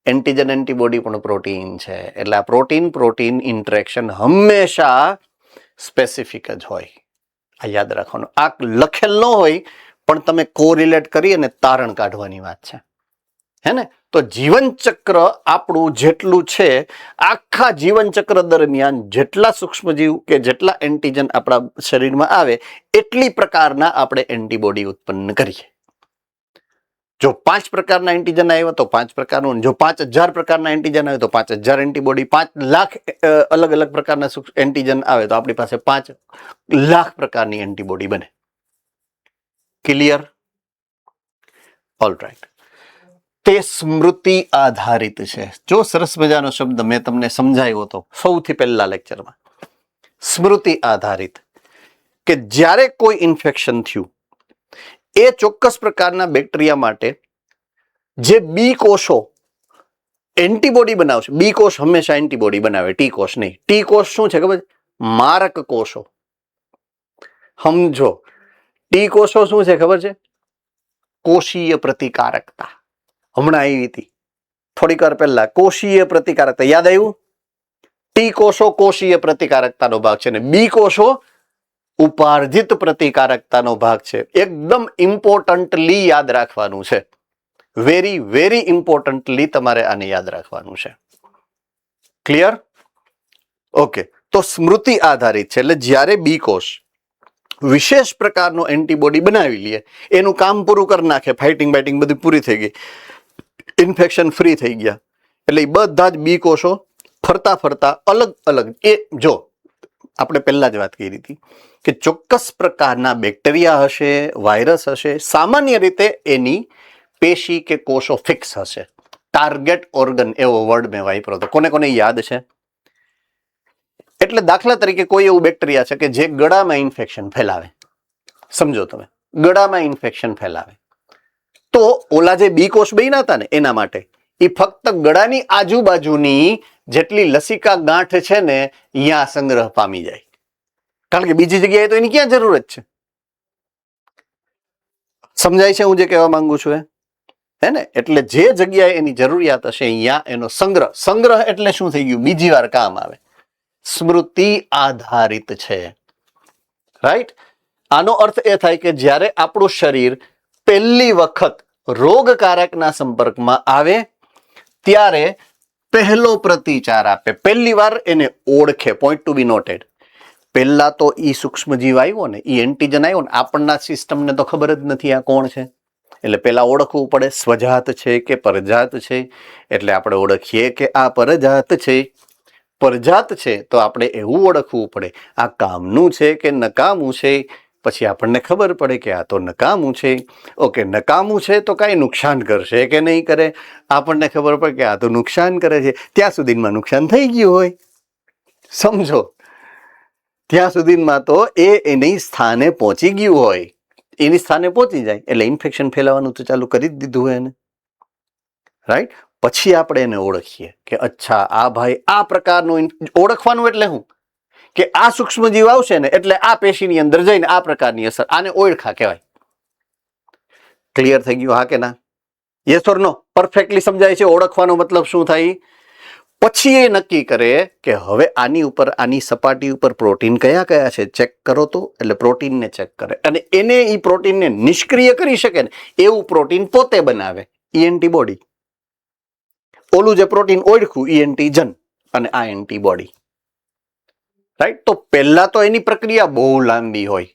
એન્ટીજન એન્ટીબોડી પણ પ્રોટીન છે. એટલે આ પ્રોટીન પ્રોટીન ઇન્ટરેક્શન હંમેશા સ્પેસિફિક જ હોય. આ યાદ રાખવાનું. આ લખેલ ન હોય પણ તમે કોરિલેટ કરી અને તારણ કાઢવાની વાત છે. હે ને? તો જીવનચક્ર આપણું જેટલું છે, આખા જીવનચક્ર દરમિયાન જેટલા સૂક્ષ્મજીવ કે જેટલા એન્ટીજન આપણા શરીરમાં આવે એટલી પ્રકારના આપણે એન્ટીબોડી ઉત્પન્ન કરીએ. જો 5 પ્રકારના એન્ટીજન આવ્યા તો 5 પ્રકારનું, જો 5000 પ્રકારના એન્ટીજન આવે તો 5000 એન્ટીબોડી, 5 લાખ અલગ અલગ પ્રકારના એન્ટીજન આવે તો આપણી પાસે 5 લાખ પ્રકારની એન્ટીબોડી બને. ક્લિયર? All right. તે સ્મૃતિ આધારિત છે. જો સરસ મજાનો શબ્દ મેં તમને સમજાવ્યો હતો સૌથી પહેલા લેક્ચરમાં. સ્મૃતિ આધારિત, કે જ્યારે કોઈ ઇન્ફેક્શન થયું એ ચોક્કસ પ્રકારના બેક્ટેરિયા માટે જે બી કોષો એન્ટીબોડી બનાવશે. બી કોષ હંમેશા એન્ટીબોડી બનાવે, ટી કોષ નહીં. ટી કોષ શું છે ખબર? મારક કોષો. સમજો, ટી કોષો શું છે ખબર છે? કોષીય પ્રતિકારકતા. હમણાં આવી હતી થોડીક વાર પહેલા. કોષીય પ્રતિકારકતા યાદ આવ્યું? ટી કોષો કોષીય પ્રતિકારકતાનો ભાગ છે ને બી કોષો ઉપાર્જિત પ્રતિકારકતાનો ભાગ છે. એકદમ ઇમ્પોર્ટન્ટલી યાદ રાખવાનું છે. વેરી વેરી ઇમ્પોર્ટન્ટલી તમારે આને યાદ રાખવાનું છે. ક્લિયર? ઓકે. તો સ્મૃતિ આધારિત છે એટલે જ્યારે બી કોષ વિશેષ પ્રકારનો એન્ટીબોડી બનાવી લે, એનું કામ પૂરું કરી નાખે, ફાઇટિંગ બાઇટિંગ બધી પૂરી થઈ ગઈ, ઇન્ફેક્શન ફ્રી થઈ ગયા, એટલે એ બધા જ બી કોષો ફરતા ફરતા અલગ અલગ, એ જો આપણે પહેલા જ વાત કરી હતી કે ચોક્કસ પ્રકારના બેક્ટેરિયા હશે, વાયરસ હશે, સામાન્ય રીતે એની પેશી કે કોષો ફિક્સ હશે. ટાર્ગેટ ઓર્ગન એવો વર્ડ મેં વાપર્યો હતો. કોને કોને યાદ છે? એટલે દાખલા તરીકે કોઈ એવું બેક્ટેરિયા છે કે જે ગળામાં ઇન્ફેક્શન ફેલાવે. સમજો તમે, ગળામાં ઇન્ફેક્શન ફેલાવે, તો ઓલા જે બી કોષ બન્યા હતા ને એના માટે એ ફક્ત ગળાની આજુબાજુની જેટલી લસિકા ગાંઠ છે ને અહીંયા સંગ્રહ પામી જાય, કારણ કે બીજી જગ્યાએ તો એની ક્યાં જરૂરત છે? સમજાય છે હું જે કહેવા માંગુ છું એ? હે ને? એટલે જે જગ્યાએ એની જરૂરિયાત હશે અહીંયા એનો સંગ્રહ એટલે શું થઈ ગયું? બીજી વાર કામ આવે. સ્મૃતિ આધારિત છે. રાઈટ? આનો અર્થ એ થાય કે જ્યારે આપણું શરીર પહેલી વખત રોગકારકના સંપર્કમાં આવે ત્યારે પહેલો પ્રતિચાર આપે, પહેલી વાર એને ઓળખે. પોઈન્ટ ટુ બી નોટેડ. પહેલા તો ઈ સૂક્ષ્મજીવ આવ્યો ને, ઈ એન્ટીજન આવ્યો ને, આપણના સિસ્ટમને તો ખબર જ નથી આ કોણ છે. એટલે પહેલા ઓળખવું પડે, સ્વજાત છે કે પરજાત છે. એટલે આપણે ઓળખીએ કે આ પરજાત છે. પરજાત છે તો આપણે એવું ઓળખવું પડે આ કામનું છે કે નકામું છે. પછી આપણને ખબર પડે કે આ તો નકામું છે. ઓકે, નકામું છે તો કાંઈ નુકસાન કરશે કે નહીં કરે? આપણને ખબર પડે કે આ તો નુકસાન કરે છે. ત્યાં સુધીમાં નુકસાન થઈ ગયું હોય, સમજો. ત્યાં સુધીમાં તો એની સ્થાને પહોંચી ગયું હોય, એની સ્થાને પહોંચી જાય એટલે ઇન્ફેક્શન ફેલાવાનું તો ચાલુ કરી જ દીધું હોય એને. રાઈટ? પછી આપણે એને ઓળખીએ કે અચ્છા આ ભાઈ આ પ્રકારનું. ઓળખવાનું એટલે શું? કે આ સૂક્ષ્મજીવ આવશે ને એટલે આ પેશીની અંદર જઈને આ પ્રકારની અસર, આને ઓળખા કહેવાય. ક્લિયર થઈ ગયું? હા કે ના? Yes or no? પરફેક્ટલી સમજાય છે ઓળખવાનો મતલબ શું થાય? પછી એ નક્કી કરે કે હવે આની ઉપર, આની સપાટી ઉપર પ્રોટીન કયા કયા છે ચેક કરો તો. એટલે પ્રોટીનને ચેક કરે અને એને એ પ્રોટીનને નિષ્ક્રિય કરી શકે ને એવું પ્રોટીન પોતે બનાવે, ઈ એન્ટીબોડી. ઓલું જે પ્રોટીન ઓળખ્યું ઈ એન્ટીજન અને આ એન્ટીબોડી. રાઈટ? તો પહેલા તો એની પ્રક્રિયા બહુ લાંબી હોય.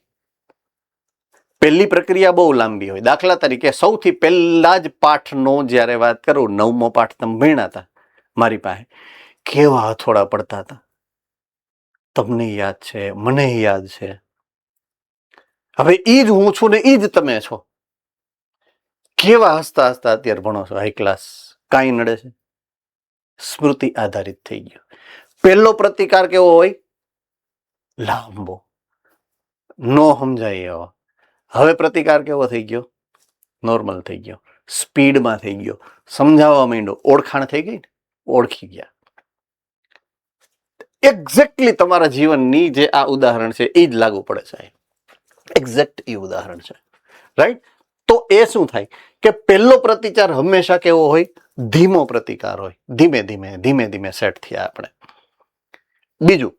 પહેલી પ્રક્રિયા બહુ લાંબી હોય. દાખલા તરીકે સૌથી પહેલા જ પાઠનો જ્યારે વાત કરું, 9મો પાઠ તમે ભણ્યા હતા મારી પાસે, કેવા હથોડા પડતા હતા. તમને યાદ છે, મને યાદ છે. હવે ઈ જ હું છું ને ઈ જ તમે છો. કેવા હસતા હસતા અત્યારે ભણો છો, હાઈ ક્લાસ. કાંઈ નડે છે? સ્મૃતિ આધારિત થઈ ગયું. પહેલો પ્રતિકાર કેવો હોય? લાંબો, નો સમજાય એવો. હવે પ્રતિકાર કેવો થઈ ગયો? નોર્મલ થઈ ગયો, સ્પીડમાં થઈ ગયો, સમજાવવા માંડ્યો, ઓળખાણ થઈ ગઈ, ઓળખી ગયા. એક્ઝેક્ટલી તમારા જીવનની જે આ ઉદાહરણ છે એ જ લાગુ પડે છે. એક્ઝેક્ટ એ ઉદાહરણ છે. રાઈટ? તો એ શું થાય કે પહેલો પ્રતિચાર હંમેશા કેવો હોય? ધીમો પ્રતિકાર હોય. ધીમે ધીમે ધીમે ધીમે સેટ થયા આપણે. બીજું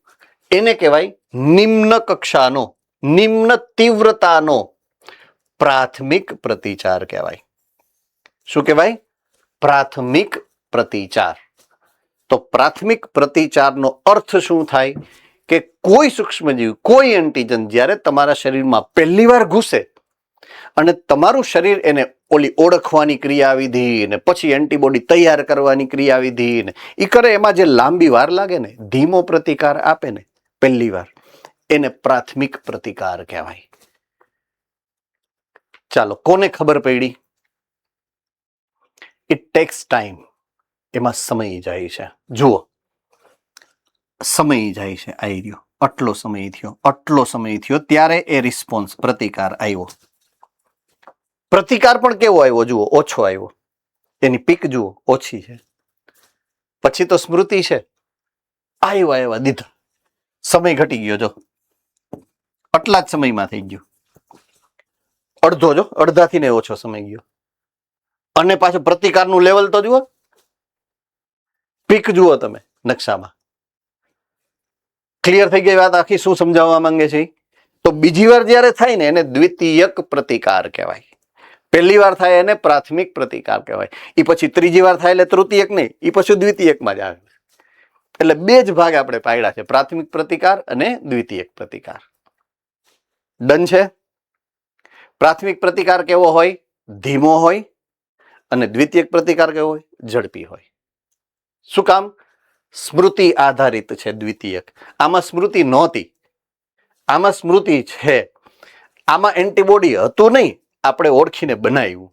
એને કહેવાય નિમ્ન કક્ષાનો, નિમ્ન તીવ્રતાનો પ્રાથમિક પ્રતિચાર કહેવાય. શું કહેવાય? પ્રાથમિક પ્રતિચાર. તો પ્રાથમિક પ્રતિચારનો અર્થ શું થાય કે કોઈ સૂક્ષ્મજીવ, કોઈ એન્ટીજન જ્યારે તમારા શરીરમાં પહેલી વાર ઘૂસે અને તમારું શરીર એને ઓલી ઓળખવાની ક્રિયાવિધિ ને પછી એન્ટીબોડી તૈયાર કરવાની ક્રિયાવિધિ ને એ કરે, એમાં જે લાંબી વાર લાગે ને, ધીમો પ્રતિકાર આપે ને પહેલી વાર, એને પ્રાથમિક પ્રતિકાર કહેવાય. ચાલો, કોને ખબર પડી? It tax time. એમાં સમય જાય છે. જુઓ, સમય જાય છે. આવી રહ્યો, આટલો સમય થયો, આટલો સમય થયો, ત્યારે એ રિસ્પોન્સ, પ્રતિકાર આવ્યો. પ્રતિકાર પણ કેવો આવ્યો? જુઓ, ઓછો આવ્યો. એની પીક જુઓ, ઓછી છે. પછી તો સ્મૃતિ છે, આવ્યા દીધા, સમય ઘટી ગયો. જો આટલા જ સમયમાં થઈ ગયું. અડધો, જો અડધાથી ને ઓછો સમય ગયો. અને પાછું પ્રતિકારનું લેવલ તો જુઓ, પીક જુઓ તમે નકશામાં. ક્લિયર થઈ ગઈ વાત આખી? શું સમજાવવા માંગે છે? તો બીજી વાર જ્યારે થાય ને એને દ્વિતીયક પ્રતિકાર કહેવાય. પહેલી વાર થાય એને પ્રાથમિક પ્રતિકાર કહેવાય. એ પછી ત્રીજી વાર થાય એટલે તૃતીયક નહીં, એ પછી દ્વિતીયકમાં જ આવે. એટલે બે જ ભાગ આપણે પાડ્યા છે, પ્રાથમિક પ્રતિકાર અને દ્વિતીયક પ્રતિકાર. ડન છે? પ્રાથમિક પ્રતિકાર કેવો હોય? ધીમો હોય. અને દ્વિતીયક પ્રતિકાર કેવો હોય? ઝડપી હોય. શું કામ? સ્મૃતિ આધારિત છે દ્વિતીયક. આમાં સ્મૃતિ નહોતી, આમાં સ્મૃતિ છે. આમાં એન્ટીબોડી હતું નહીં, આપણે ઓળખીને બનાવ્યું.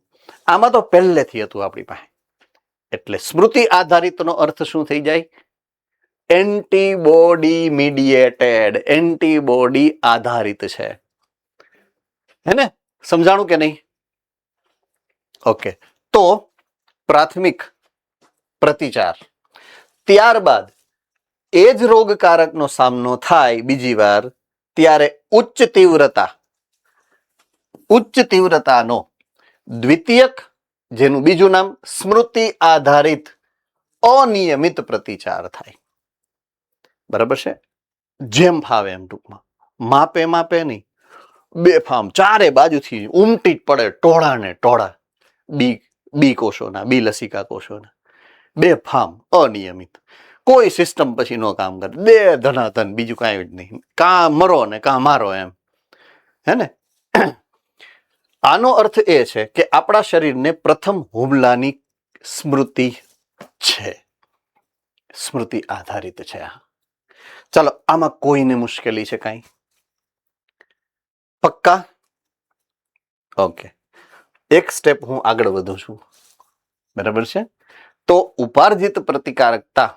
આમાં તો પહેલેથી હતું આપણી પાસે. એટલે સ્મૃતિ આધારિતનો અર્થ શું થઈ જાય? એન્ટીબોડી મીડિયેટેડ, એન્ટીબોડી આધારિત છે. હે ને? સમજાણું કે નહીં? ઓકે. તો પ્રાથમિક પ્રતિચાર, ત્યારબાદ એ જ રોગકારકનો સામનો થાય બીજી વાર, ત્યારે ઉચ્ચ તીવ્રતાનો દ્વિતીયક, જેનું બીજું નામ સ્મૃતિ આધારિત અનિયમિત પ્રતિચાર થાય. બરાબર છે? જેમ ફાવે એમ, ટૂંકમાં માપે માપે નહીં, બેફામ ચારે બાજુથી ઉમટી જ પડે, ટોળા ને ટોળા બી કોષોના, બી લસિકા કોષોના, બેફામ અનિયમિત. કોઈ સિસ્ટમ પછી નો કામ કરે, બે ધનાધન, બીજું કાંઈ જ નહીં. કાં મરો ને કાં મારો એમ. હે ને? આનો અર્થ એ છે કે આપણા શરીરને પ્રથમ હુમલાની સ્મૃતિ છે, સ્મૃતિ આધારિત છે. ચાલો, આમાં કોઈને મુશ્કેલી છે કાંઈ? પક્કા? ઓકે. એક સ્ટેપ હું આગળ વધું છું. બરાબર છે? તો ઉપાર્જિત પ્રતિકારકતા,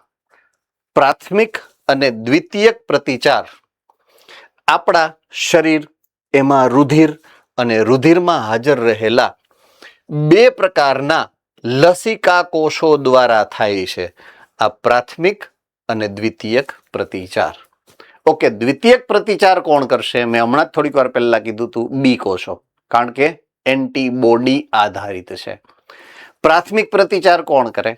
પ્રાથમિક અને દ્વિતીયક પ્રતિચાર આપણા શરીર, એમાં રુધિર અને રુધિરમાં હાજર રહેલા બે પ્રકારના લસિકા કોષો દ્વારા થાય છે. આ પ્રાથમિક અને દ્વિતીયક પ્રતિચાર. ઓકે, દ્વિતીયક પ્રતિચાર કોણ કરશે? મેં હમણાં જ થોડીક વાર પહેલા કીધું હતું, બી કોષો, કારણ કે એન્ટીબોડી આધારિત છે. પ્રાથમિક પ્રતિચાર કોણ કરે?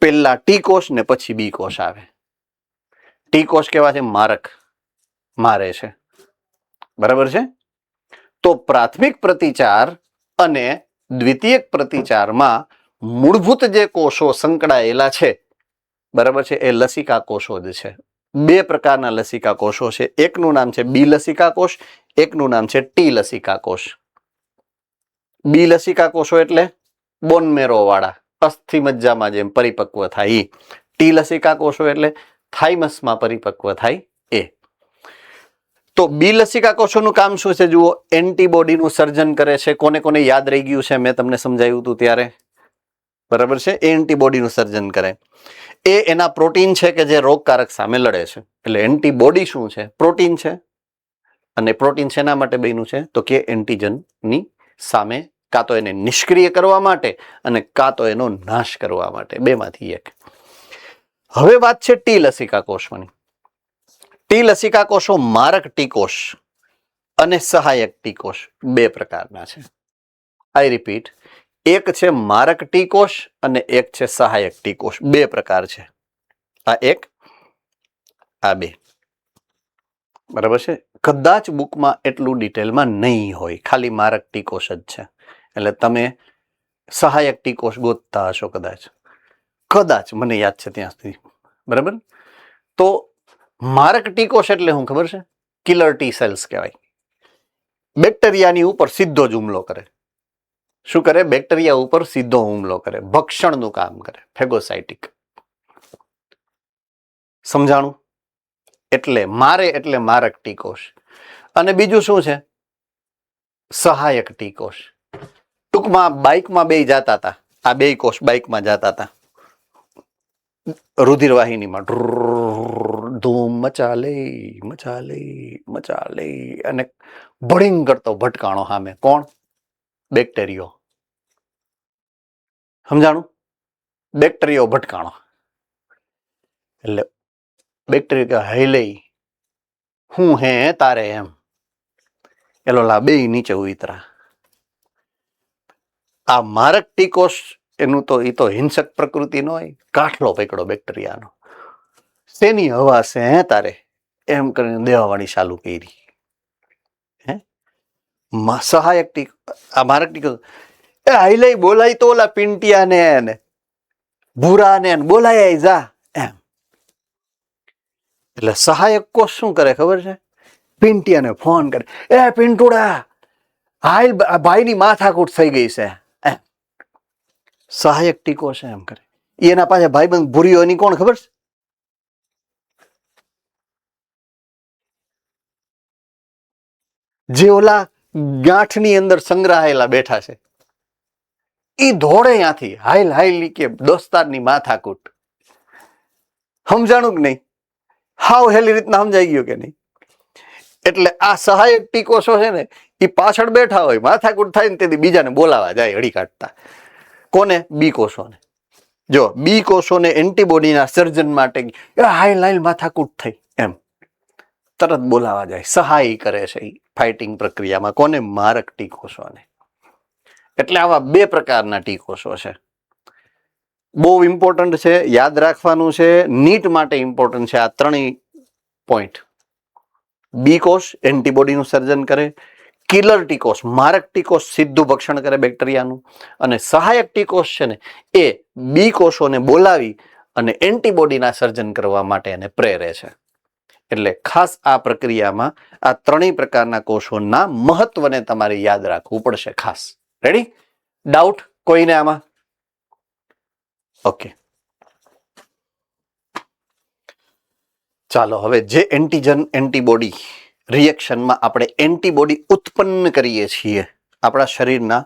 પહેલા ટી કોષ ને પછી બી કોષ આવે. ટી કોષ કેવા છે? મારક, મારે છે. બરાબર છે? તો પ્રાથમિક પ્રતિચાર અને દ્વિતીયક પ્રતિચારમાં મૂળભૂત જે કોષો સંકળાયેલા છે, બરાબર છે, એ લસિકા કોષો જ છે. બે પ્રકારના લસિકા કોષો છે. એકનું નામ છે બી લસિકા કોષ, એકનું નામ છે ટી લસિકા કોષ. બી લસિકા કોષો એટલે બોન મેરો વાળા, અસ્થિ મજ્જામાં જેમ પરિપક્વ થાય. ટી લસિકા કોષો એટલે થાઇમસમાં પરિપક્વ થાય એ. તો બી લસિકા કોષોનું કામ શું છે? જુઓ, એન્ટીબોડીનું સર્જન કરે છે. કોને કોને યાદ રહી ગયું છે? મેં તમને સમજાવ્યું હતું ત્યારે. બરાબર છે? એ એન્ટીબોડીનું સર્જન કરે. એ એના પ્રોટીન છે કે જે રોગકારક સામે લડે છે. એટલે એન્ટીબોડી શું છે? પ્રોટીન છે. અને પ્રોટીન શેના માટે બન્યું છે? તો કે એન્ટીજનની સામે, કાં તો એને નિષ્ક્રિય કરવા માટે અને કાં તો એનો નાશ કરવા માટે, બેમાંથી એક. હવે વાત છે ટી લસિકા કોષોની. ટી લસિકા કોષો મારક ટી કોષ અને સહાયક ટી કોષ બે પ્રકારના છે. આઈ રિપીટ, એક છે મારક ટી કોષ અને એક છે સહાયક ટી કોષ. બે પ્રકાર છે. આ એક, આ બે. બરાબર છે? કદાચ બુકમાં એટલું ડિટેલમાં નહીં હોય, ખાલી મારક ટી કોષ જ છે. એટલે તમે સહાયક ટી કોષ ગોતતા હશો કદાચ, મને યાદ છે ત્યાં સુધી. બરાબર? તો મારક ટી કોષ એટલે શું ખબર છે? કિલર ટી સેલ્સ કહેવાય. બેક્ટેરિયાની ઉપર સીધો જ હુમલો કરે. શું કરે? બેક્ટેરિયા ઉપર સીધો હુમલો કરે, ભક્ષણનું કામ કરે, ફેગોસાઇટિક. સમજાણું? એટલે મારે એટલે મારક ટી કોષ. અને બીજું શું છે? સહાયક ટી કોષ. ટૂંકમાં બાઇકમાં બે જતા હતા, આ બે કોષ બાઇકમાં જતા હતા, રુધિરવાહિનીમાં ધૂમ મચાલે મચાલે મચાલે, અને ભડિંગ કરતો ભટકાણો સામે. કોણ? બેક્ટેરિયો. સમજાણું? બેક્ટેરિયો ભટકાણો. એટલે બેક્ટેરિયા કે હાઈલે હું હે તારે એમ. એલો લા બે નીચે ઉતરા. આ મારક ટી કોષ એનું તો એ તો હિંસક પ્રકૃતિ નો હોય, કાઠલો પકડો બેક્ટેરિયાનો. શેની હવા છે હે તારે એમ કરીને દેવાવાળી ચાલુ કરી. સહાયક ટીકો, આ મારક ટીકો એ હાઈલાઈ બોલાય તો ઓલા પિંટિયાને ને ભૂરાને બોલાય જા એમ. એટલે સહાયક કોષ શું કરે ખબર છે? પિંટિયાને ફોન કરે, એ પિંટુડા હાલ ભાઈની માથાકૂટ થઈ ગઈ છે એમ. સહાયક ટીકો છે એમ કરે. એના પાસે ભાઈબંધ ભૂરીઓ એની કોણ ખબર છે? જે ઓલા ગાંઠની અંદર સંગ્રહાયેલા બેઠા છે એ ધોળે ત્યાંથી હાઈલ હાઈલ કે દોસ્તારની માથાકૂટ. સમજાણું કે નહીં? હાવ હેલી રીતના સમજાઈ ગયું કે નહીં? એટલે આ સહાયક ટીકોષો છે ને એ પાછળ બેઠા હોય, માથાકૂટ થાય ને તેથી બીજાને બોલાવા જાય હળી કાઢતા. કોને? બી કોષોને. જો બી કોષોને એન્ટીબોડીના સર્જન માટે હાઈલ હાઈલ માથાકૂટ થઈ એમ તરત બોલાવા જાય, સહાય કરે છે એ ફાઇટિંગ પ્રક્રિયામાં. કોને? મારક ટીકોષોને. એટલે આવા બે પ્રકારના ટીકોષો છે. બહુ ઇમ્પોર્ટન્ટ છે, યાદ રાખવાનું છે, નીટ માટે ઇમ્પોર્ટન્ટ છે આ ત્રણેય પોઈન્ટ. બી કોષ એન્ટીબોડીનું સર્જન કરે, કિલર ટીકોષ મારક ટીકોષ સીધું ભક્ષણ કરે બેક્ટેરિયાનું, અને સહાયક ટીકોષ છે ને એ બી કોષોને બોલાવી અને એન્ટીબોડીના સર્જન કરવા માટે એને પ્રેરે છે. એટલે ખાસ આ પ્રક્રિયામાં આ ત્રણેય પ્રકારના કોષોના મહત્વને તમારે યાદ રાખવું પડશે ખાસ. રેડી? ડાઉટ કોઈને આમાં? ઓકે, ચાલો હવે જે એન્ટીજન એન્ટીબોડી રિએક્શનમાં આપણે એન્ટીબોડી ઉત્પન્ન કરીએ છીએ આપણા શરીરના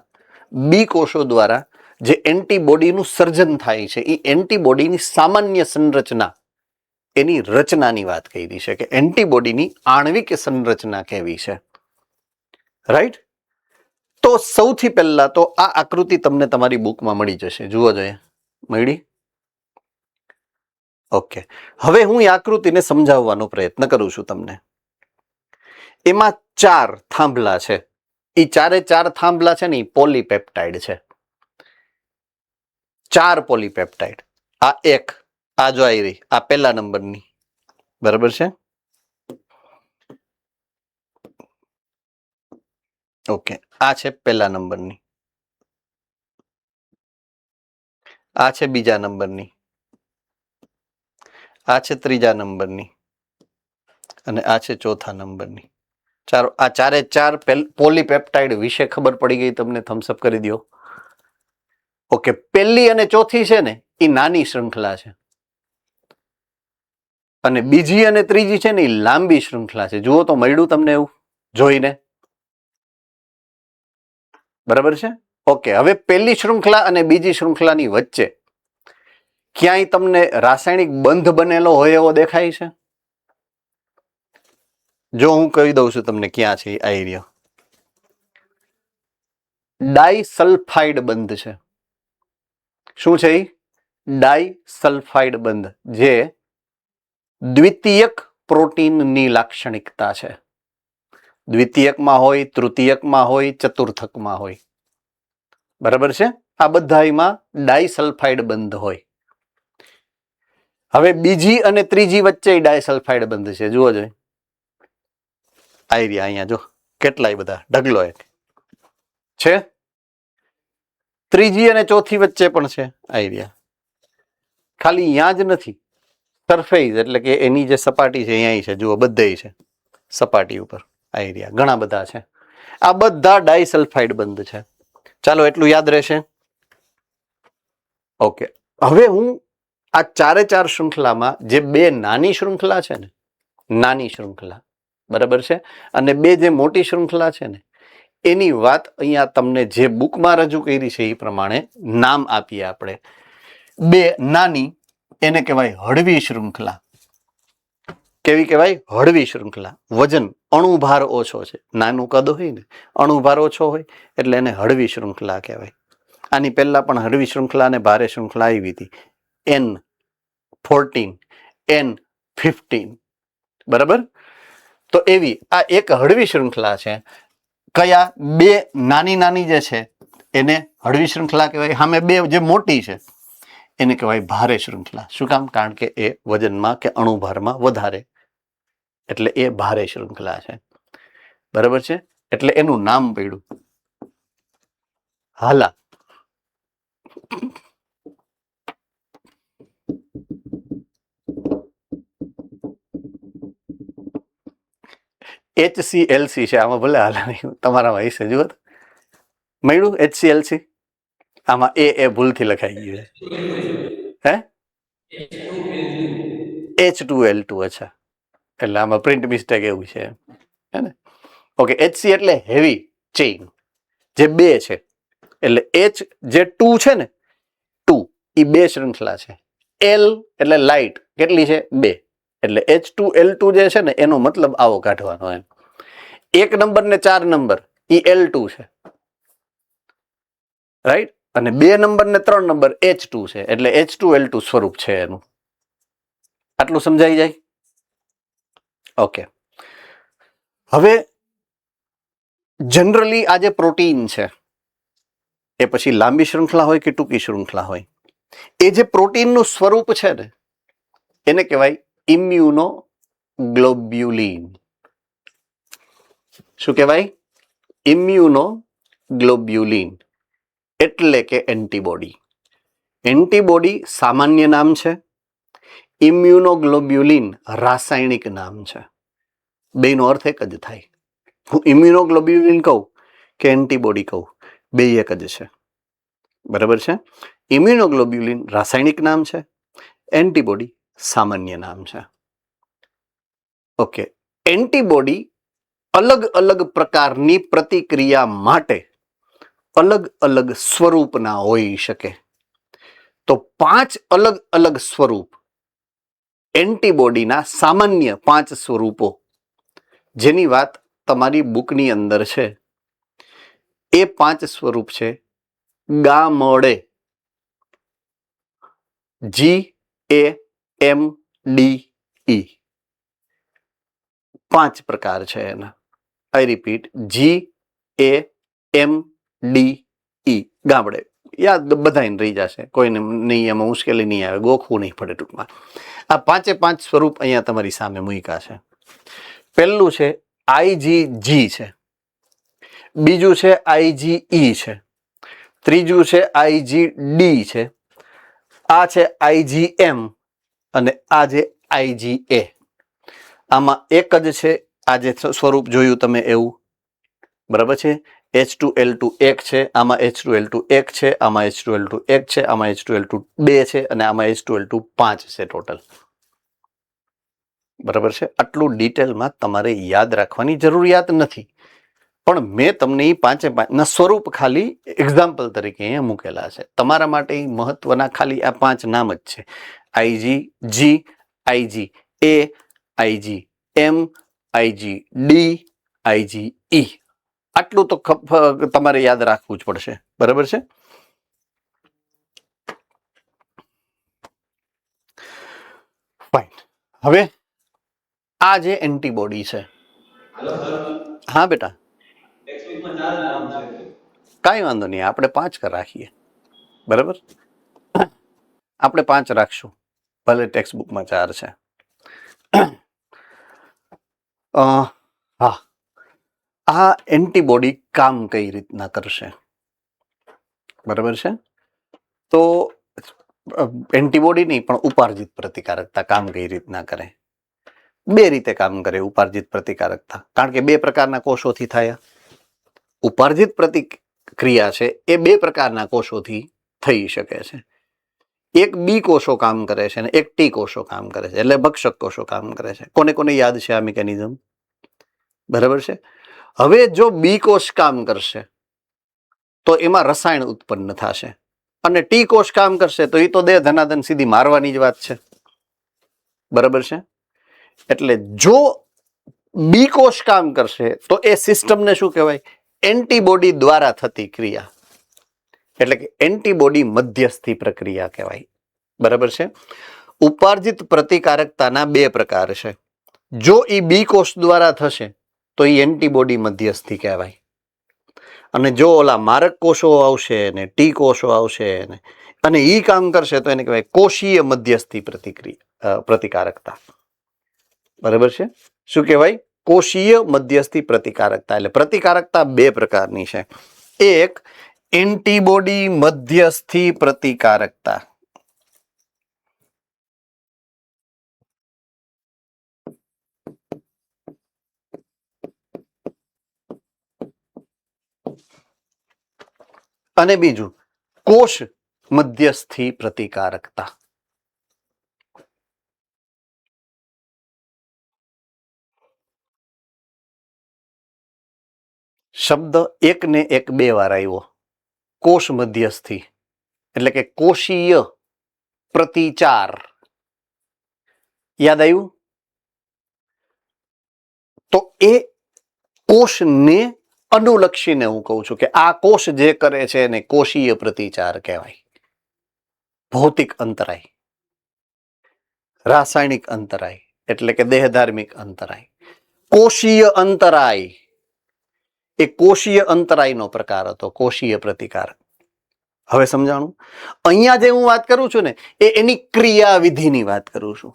બી કોષો દ્વારા, જે એન્ટીબોડીનું સર્જન થાય છે એ એન્ટીબોડીની સામાન્ય સંરચના, એની રચનાની વાત કરી છે કે એન્ટીબોડીની આણ્વિક સંરચના કેવી છે. રાઈટ? તો સૌથી પહેલા તો આ આકૃતિ તમને તમારી બુકમાં મળી જશે. જુઓ જોઈએ, મળી? ઓકે, હવે હું એ આકૃતિને સમજાવવાનો પ્રયત્ન કરું છું તમને. એમાં 4 થાંભલા છે. એ ચારે 4 થાંભલા છે ને એ પોલીપેપ્ટાઇડ છે. 4 પોલીપેપ્ટાઇડ. આ એક, આ જો આવી રહી, આ પહેલા નંબરની, બરાબર છે? ઓકે, આ છે પહેલા નંબરની, આ છે બીજા નંબરની, આ છે ત્રીજા નંબરની, અને આ છે ચોથા નંબરની. ચાલો, આ ચારે 4 પોલીપેપ્ટાઇડ વિશે ખબર પડી ગઈ તમને? થમ્સઅપ કરી દો. ઓકે, પહેલી અને ચોથી છે ને એ નાની શૃંખલા છે, અને બીજી અને ત્રીજી છે ને એ લાંબી શૃંખલા છે. જુઓ તો મળ્યું તમને એવું જોઈને? બરાબર છે? ઓકે, હવે પહેલી શૃંખલા અને બીજી શૃંખલાની વચ્ચે ક્યાંય તમને રાસાયણિક બંધ બનેલો હોય એવો દેખાય છે? જો હું કહી દઉં છું તમને ક્યાં છે આ એરિયા. ડાઈસલ્ફાઇડ બંધ છે. શું છે? ડાઈસલ્ફાઇડ બંધ, જે દ્વિતીયક પ્રોટીનની લાક્ષણિકતા છે. દ્વિતીયકમાં હોય, તૃતીયકમાં હોય, ચતુર્થકમાં હોય. બરાબર છે? આ બધામાં ડાઈસલ્ફાઇડ બંધ હોય. હવે બીજી અને ત્રીજી વચ્ચે ડાઈસલ્ફાઇડ બંધ છે. જુઓ જોઈએ, અહીંયા જો કેટલાય બધા ઢગલો એક છે. ત્રીજી અને ચોથી વચ્ચે પણ છે આઈડિયા. ખાલી અહીંયા જ નથી, સરફેસ એટલે કે એની જે સપાટી છે અહીંયા છે. જુઓ, બધે છે સપાટી ઉપર આઈડિયા ઘણા બધા છે. આ બધા ડાઈસલ્ફાઇડ બંધ છે. ચાલો, એટલું યાદ રહેશે. ઓકે, હવે હું આ ચારે 4 શૃંખલામાં જે 2 નાની શૃંખલા છે ને, નાની શૃંખલા, બરાબર છે, અને 2 જે મોટી શૃંખલા છે ને, એની વાત અહીંયા તમને જે બુકમાં રજૂ કરી છે એ પ્રમાણે નામ આપીએ આપણે. 2 નાની એને કહેવાય હળવી શૃંખલા. કેવી કહેવાય? હળવી શૃંખલા. વજન, અણુભાર ઓછો છે. નાનું કદ હોય ને, અણુભાર ઓછો હોય એટલે એને હળવી શૃંખલા કહેવાય. આની પહેલા પણ હળવી શૃંખલા અને ભારે શૃંખલા આવી હતી, N14, N15, બરાબર? તો એવી આ એક હળવી શૃંખલા છે. કયા? 2 નાની નાની જે છે એને હળવી શૃંખલા કહેવાય. સામે 2 જે મોટી છે એને કહેવાય ભારે શૃંખલા. શું કામ? કારણ કે એ વજનમાં કે અણુભારમાં વધારે, એટલે એ ભારે શૃંખલા છે. બરાબર છે? એટલે એનું નામ પડ્યું હાલા. HClC છે આમાં, ભલે હાલા નહીં, તમારામાં હશે જુઓ મળ્યું HClC. આમાં એ ભૂલથી લખાઈ ગયું છે. હે H2L2. અચ્છા, એટલે આમાં પ્રિન્ટ મિસ્ટેક એવું છે હે ને. ઓકે, HC એટલે હેવી ચેઇન, જે બે છે. એટલે H જે 2 છે ને, 2 એ બે શૃંખલા છે. L એટલે લાઇટ, કેટલી છે? 2. એટલે H2L2 જે છે ને એનો મતલબ આવો કાઢવાનો એમ. 1 નંબર ને 4 નંબર એ L2 છે, રાઈટ. અને 2 નંબર ને 3 નંબર H2 છે, એટલે H2L2 સ્વરૂપ છે એનું. આટલું સમજાઈ જાય? ઓકે. હવે જનરલી આ જે પ્રોટીન છે એ પછી લાંબી શૃંખલા હોય કે ટૂંકી શૃંખલા હોય, એ જે પ્રોટીનનું સ્વરૂપ છે ને એને કહેવાય ઇમ્યુનોગ્લોબ્યુલિન. શું કહેવાય? ઇમ્યુનોગ્લોબ્યુલિન એટલે કે એન્ટીબોડી. એન્ટીબોડી સામાન્ય નામ છે, ઇમ્યુનોગ્લોબ્યુલિન રાસાયણિક નામ છે. બેનો અર્થ એક જ થાય. હું ઇમ્યુનોગ્લોબ્યુલિન કહું કે એન્ટીબોડી કહું, બે એક જ છે. બરાબર છે? ઇમ્યુનોગ્લોબ્યુલિન રાસાયણિક નામ છે, એન્ટીબોડી સામાન્ય નામ છે. ઓકે. એન્ટીબોડી અલગ અલગ પ્રકારની પ્રતિક્રિયા માટે અલગ અલગ સ્વરૂપના હોઈ શકે. તો 5 અલગ અલગ સ્વરૂપ એન્ટીબોડીના, સામાન્ય 5 સ્વરૂપો જેની વાત તમારી બુકની અંદર છે, એ 5 સ્વરૂપ છે. ગામડે GAMDE 5 પ્રકાર છે એના. આઈ રિપીટ, GAMDE. ગામડે યાદ બધાને રહી જશે, કોઈને નહીં, એમાં મુશ્કેલી નહીં આવે, ગોખવું નહીં પડે ટૂંકમાં. આ 5 સ્વરૂપ અહીંયા તમારી સામે મૂક્યા છે. પહેલું છે IgG છે, બીજું છે IgE છે, ત્રીજું છે IgD છે, આ છે IgM અને આ જે IgA. આમાં એક જ છે આ જે સ્વરૂપ જોયું તમે એવું. બરાબર છે? H2L2 1 છે, આમાં H2L2 1 છે, આમાં H2L2 1 છે, આમાં H2L2 2 છે અને આમાં H2L2 5 છે ટોટલ. બરાબર છે? આટલું ડિટેલમાં તમારે યાદ રાખવાની જરૂરિયાત નથી, પણ મેં તમને એ 5 સ્વરૂપ ખાલી એક્ઝામ્પલ તરીકે અહીંયા મૂકેલા છે. તમારા માટે મહત્વના ખાલી આ 5 નામ જ છે. IgG, IgA, IgM, IgD, IgE. આટલું તો તમારે યાદ રાખવું જ પડશે. બરાબર છે? ફાઇન. હવે આ જે એન્ટીબોડી છે, હા બેટા, કાંઈ વાંધો નહીં, આપણે 5 રાખીએ. બરાબર? આપણે 5 રાખશું, ભલે ટેક્સ્ટ બુકમાં 4 છે. હા, આ એન્ટીબોડી કામ કઈ રીતના કરશે? બરાબર છે? તો એન્ટીબોડી નહીં પણ ઉપાર્જિત પ્રતિકારકતા કામ કઈ રીતના કરે? 2 રીતે કામ કરે ઉપાર્જિત પ્રતિકારકતા, કારણ કે 2 પ્રકારના કોષોથી થયા. ઉપાર્જિત પ્રતિક્રિયા છે એ 2 પ્રકારના કોષોથી થઈ શકે છે. એક બી કોષો કામ કરે છે અને એક ટી કોષો કામ કરે છે, એટલે ભક્ષક કોષો કામ કરે છે. કોને કોને યાદ છે આ મિકેનિઝમ? બરાબર છે? હવે જો બી કોષ કામ કરશે તો એમાં રસાયણ ઉત્પન્ન થશે, અને ટી કોષ કામ કરશે તો એ તો દેહ ધનાધન સીધી મારવાની જ વાત છે. બરાબર છે? એટલે જો બી કોષ કામ કરશે તો એ સિસ્ટમને શું કહેવાય? એન્ટીબોડી દ્વારા થતી ક્રિયા, એટલે કે એન્ટીબોડી મધ્યસ્થી પ્રક્રિયા કહેવાય. બરાબર છે? ઉપાર્જિત પ્રતિકારકતાના 2 પ્રકાર છે. જો એ બી કોષ દ્વારા થશે તો એ એન્ટીબોડી મધ્યસ્થી કહેવાય, અને જો ઓલા મારક કોષો આવશે ને ટી કોષો આવશે ને અને એ કામ કરશે તો એને કહેવાય કોષીય મધ્યસ્થી પ્રતિકારકતા. બરાબર છે? શું કહેવાય? કોષીય મધ્યસ્થી પ્રતિકારકતા. એટલે પ્રતિકારકતા બે પ્રકારની છે. એક એન્ટીબોડી મધ્યસ્થી પ્રતિકારકતા, અને બીજું કોષ મધ્યસ્થી પ્રતિકારકતા. શબ્દ એક ને એક બે વાર આવ્યો. કોષ મધ્યસ્થી એટલે કે કોષીય પ્રતિચાર. યાદ આવ્યું? તો એ કોષને અનુલક્ષીને હું કહું છું કે આ કોષ જે કરે છે એને કોષીય પ્રતિચાર કહેવાય. ભૌતિક અંતરાય, રાસાયણિક અંતરાય એટલે કે દેહધાર્મિક અંતરાય, કોષીય અંતરાય એ કોષીય અંતરાયનો પ્રકાર હતો, કોષીય પ્રતિકાર. હવે સમજાણું? અહીંયા જે હું વાત કરું છું ને એ એની ક્રિયાવિધિની વાત કરું છું.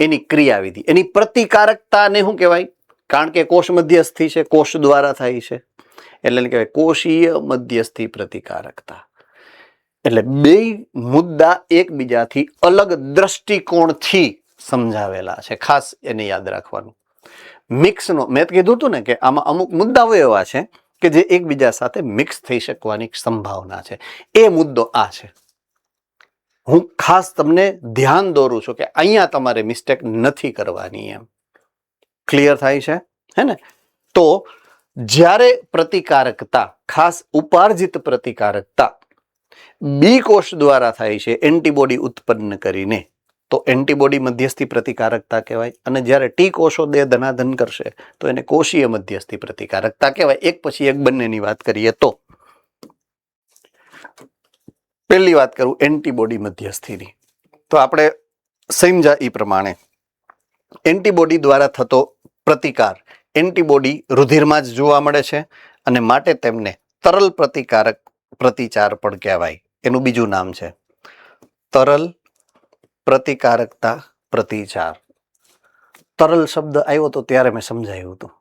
એની ક્રિયાવિધિ, એની પ્રતિકારકતાને શું કહેવાય? કારણ કે કોષ મધ્યસ્થી છે, કોષ દ્વારા થાય છે, એટલે કહેવાય કોષીય મધ્યસ્થી પ્રતિકારકતા. એટલે બે મુદ્દા એકબીજાથી અલગ દ્રષ્ટિકોણથી સમજાવેલા છે, ખાસ એને યાદ રાખવાનું. મિક્સનો મેં કીધું હતું ને કે આમાં અમુક મુદ્દાઓ એવા છે કે જે એકબીજા સાથે મિક્સ થઈ શકવાની સંભાવના છે. એ મુદ્દો આ છે. હું ખાસ તમને ધ્યાન દોરું છું કે અહીંયા તમારે મિસ્ટેક નથી કરવાની. એમ ક્લિયર થાય છે? હે ને? તો જ્યારે પ્રતિકારકતા, ખાસ ઉપાર્જિત પ્રતિકારકતા બી કોષ દ્વારા થાય છે એન્ટીબોડી ઉત્પન્ન કરીને, તો એન્ટીબોડી મધ્યસ્થી પ્રતિકારકતા કહેવાય. અને જ્યારે ટી કોષો દેહ ધનાધન કરશે તો એને કોષીય મધ્યસ્થી પ્રતિકારકતા કહેવાય. એક પછી એક બંનેની વાત કરીએ તો પહેલી વાત કરું એન્ટીબોડી મધ્યસ્થીની. તો આપણે સમજા એ પ્રમાણે એન્ટીબોડી દ્વારા થતો પ્રતિકાર, એન્ટીબોડી રુધિરમાં જ જોવા મળે છે અને માટે તેમને તરલ પ્રતિકારક પ્રતિચાર પણ કહેવાય. એનું બીજું નામ છે તરલ પ્રતિકારકતા પ્રતિચાર. તરલ શબ્દ આવ્યો તો ત્યારે મેં સમજાવ્યું હતું.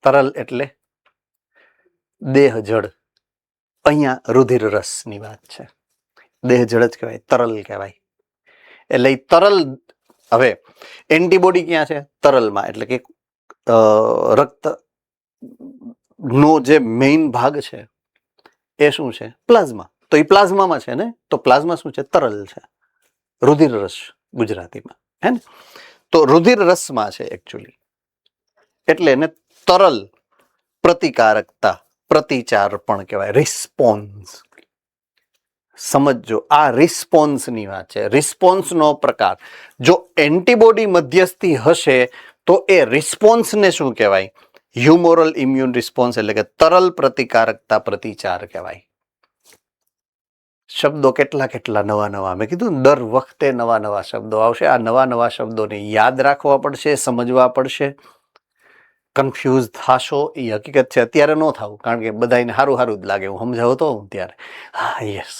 તરલ એટલે દેહ જળ. અહીંયા રુધિર રસની વાત છે. દેહ જળ જ કહેવાય, તરલ કહેવાય. એટલે એ તરલ, હવે એન્ટીબોડી ક્યાં છે? તરલમાં. એટલે કે રક્ત નો જે મેઇન ભાગ છે એ શું છે? પ્લાઝમા. તો એ પ્લાઝમામાં છે ને, તો પ્લાઝમા શું છે? તરલ છે. રુધિર રસ ગુજરાતીમાં, હે ને? તો રુધિર રસમાં છે એકચ્યુઅલી, એટલે એને તરલ પ્રતિકારકતા પ્રતિચાર પણ કહેવાય. રિસ્પોન્સ. સમજો, આ રિસ્પોન્સની વાત છે. રિસ્પોન્સનો પ્રકાર. જો એન્ટીબોડી મધ્યસ્થી હશે તો એ રિસ્પોન્સને શું કહેવાય? હ્યુમોરલ ઇમ્યુન રિસ્પોન્સ, એટલે કે તરલ પ્રતિકારકતા પ્રતિચાર કહેવાય. શબ્દો કેટલા કેટલા નવા નવા. મેં કીધું દર વખતે નવા નવા શબ્દો આવશે. આ નવા નવા શબ્દોને યાદ રાખવા પડશે, સમજવા પડશે. કન્ફ્યુઝ થાશો એ હકીકત છે. અત્યારે ન થાવ, કારણ કે બધાને સારું સારું જ લાગે. હું સમજાવતો હોઉં ત્યારે હા યસ,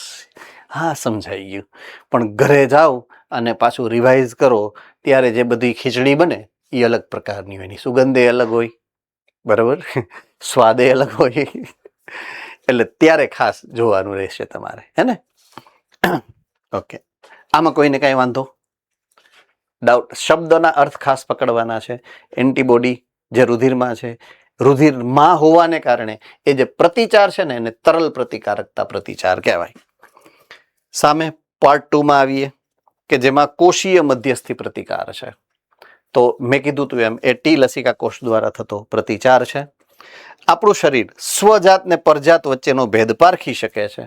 હા સમજાઈ ગયું. પણ ઘરે જાઓ અને પાછું રિવાઇઝ કરો ત્યારે જે બધી ખીચડી બને એ અલગ પ્રકારની હોય. એની સુગંધે અલગ હોય, બરાબર, સ્વાદે અલગ હોય. એટલે ત્યારે ખાસ જોવાનું રહેશે તમારે, હે ને? ઓકે, આમાં કોઈને કાંઈ વાંધો, ડાઉટ? શબ્દના અર્થ ખાસ પકડવાના છે. એન્ટીબોડી જે રુધિરમાં છે, રુધિરમાં હોવાને કારણે એ જે પ્રતિચાર છે ને એને તરલ પ્રતિકારકતા પ્રતિચાર કહેવાય. સામે પાર્ટ 2 માં આવીએ કે જેમાં કોષીય મધ્યસ્થી પ્રતિકાર છે. તો મેં કીધું તું એમ એ ટી લસિકા કોષ દ્વારા થતો પ્રતિચાર છે. આપણું શરીર સ્વજાત ને પરજાત વચ્ચેનો ભેદ પારખી શકે છે.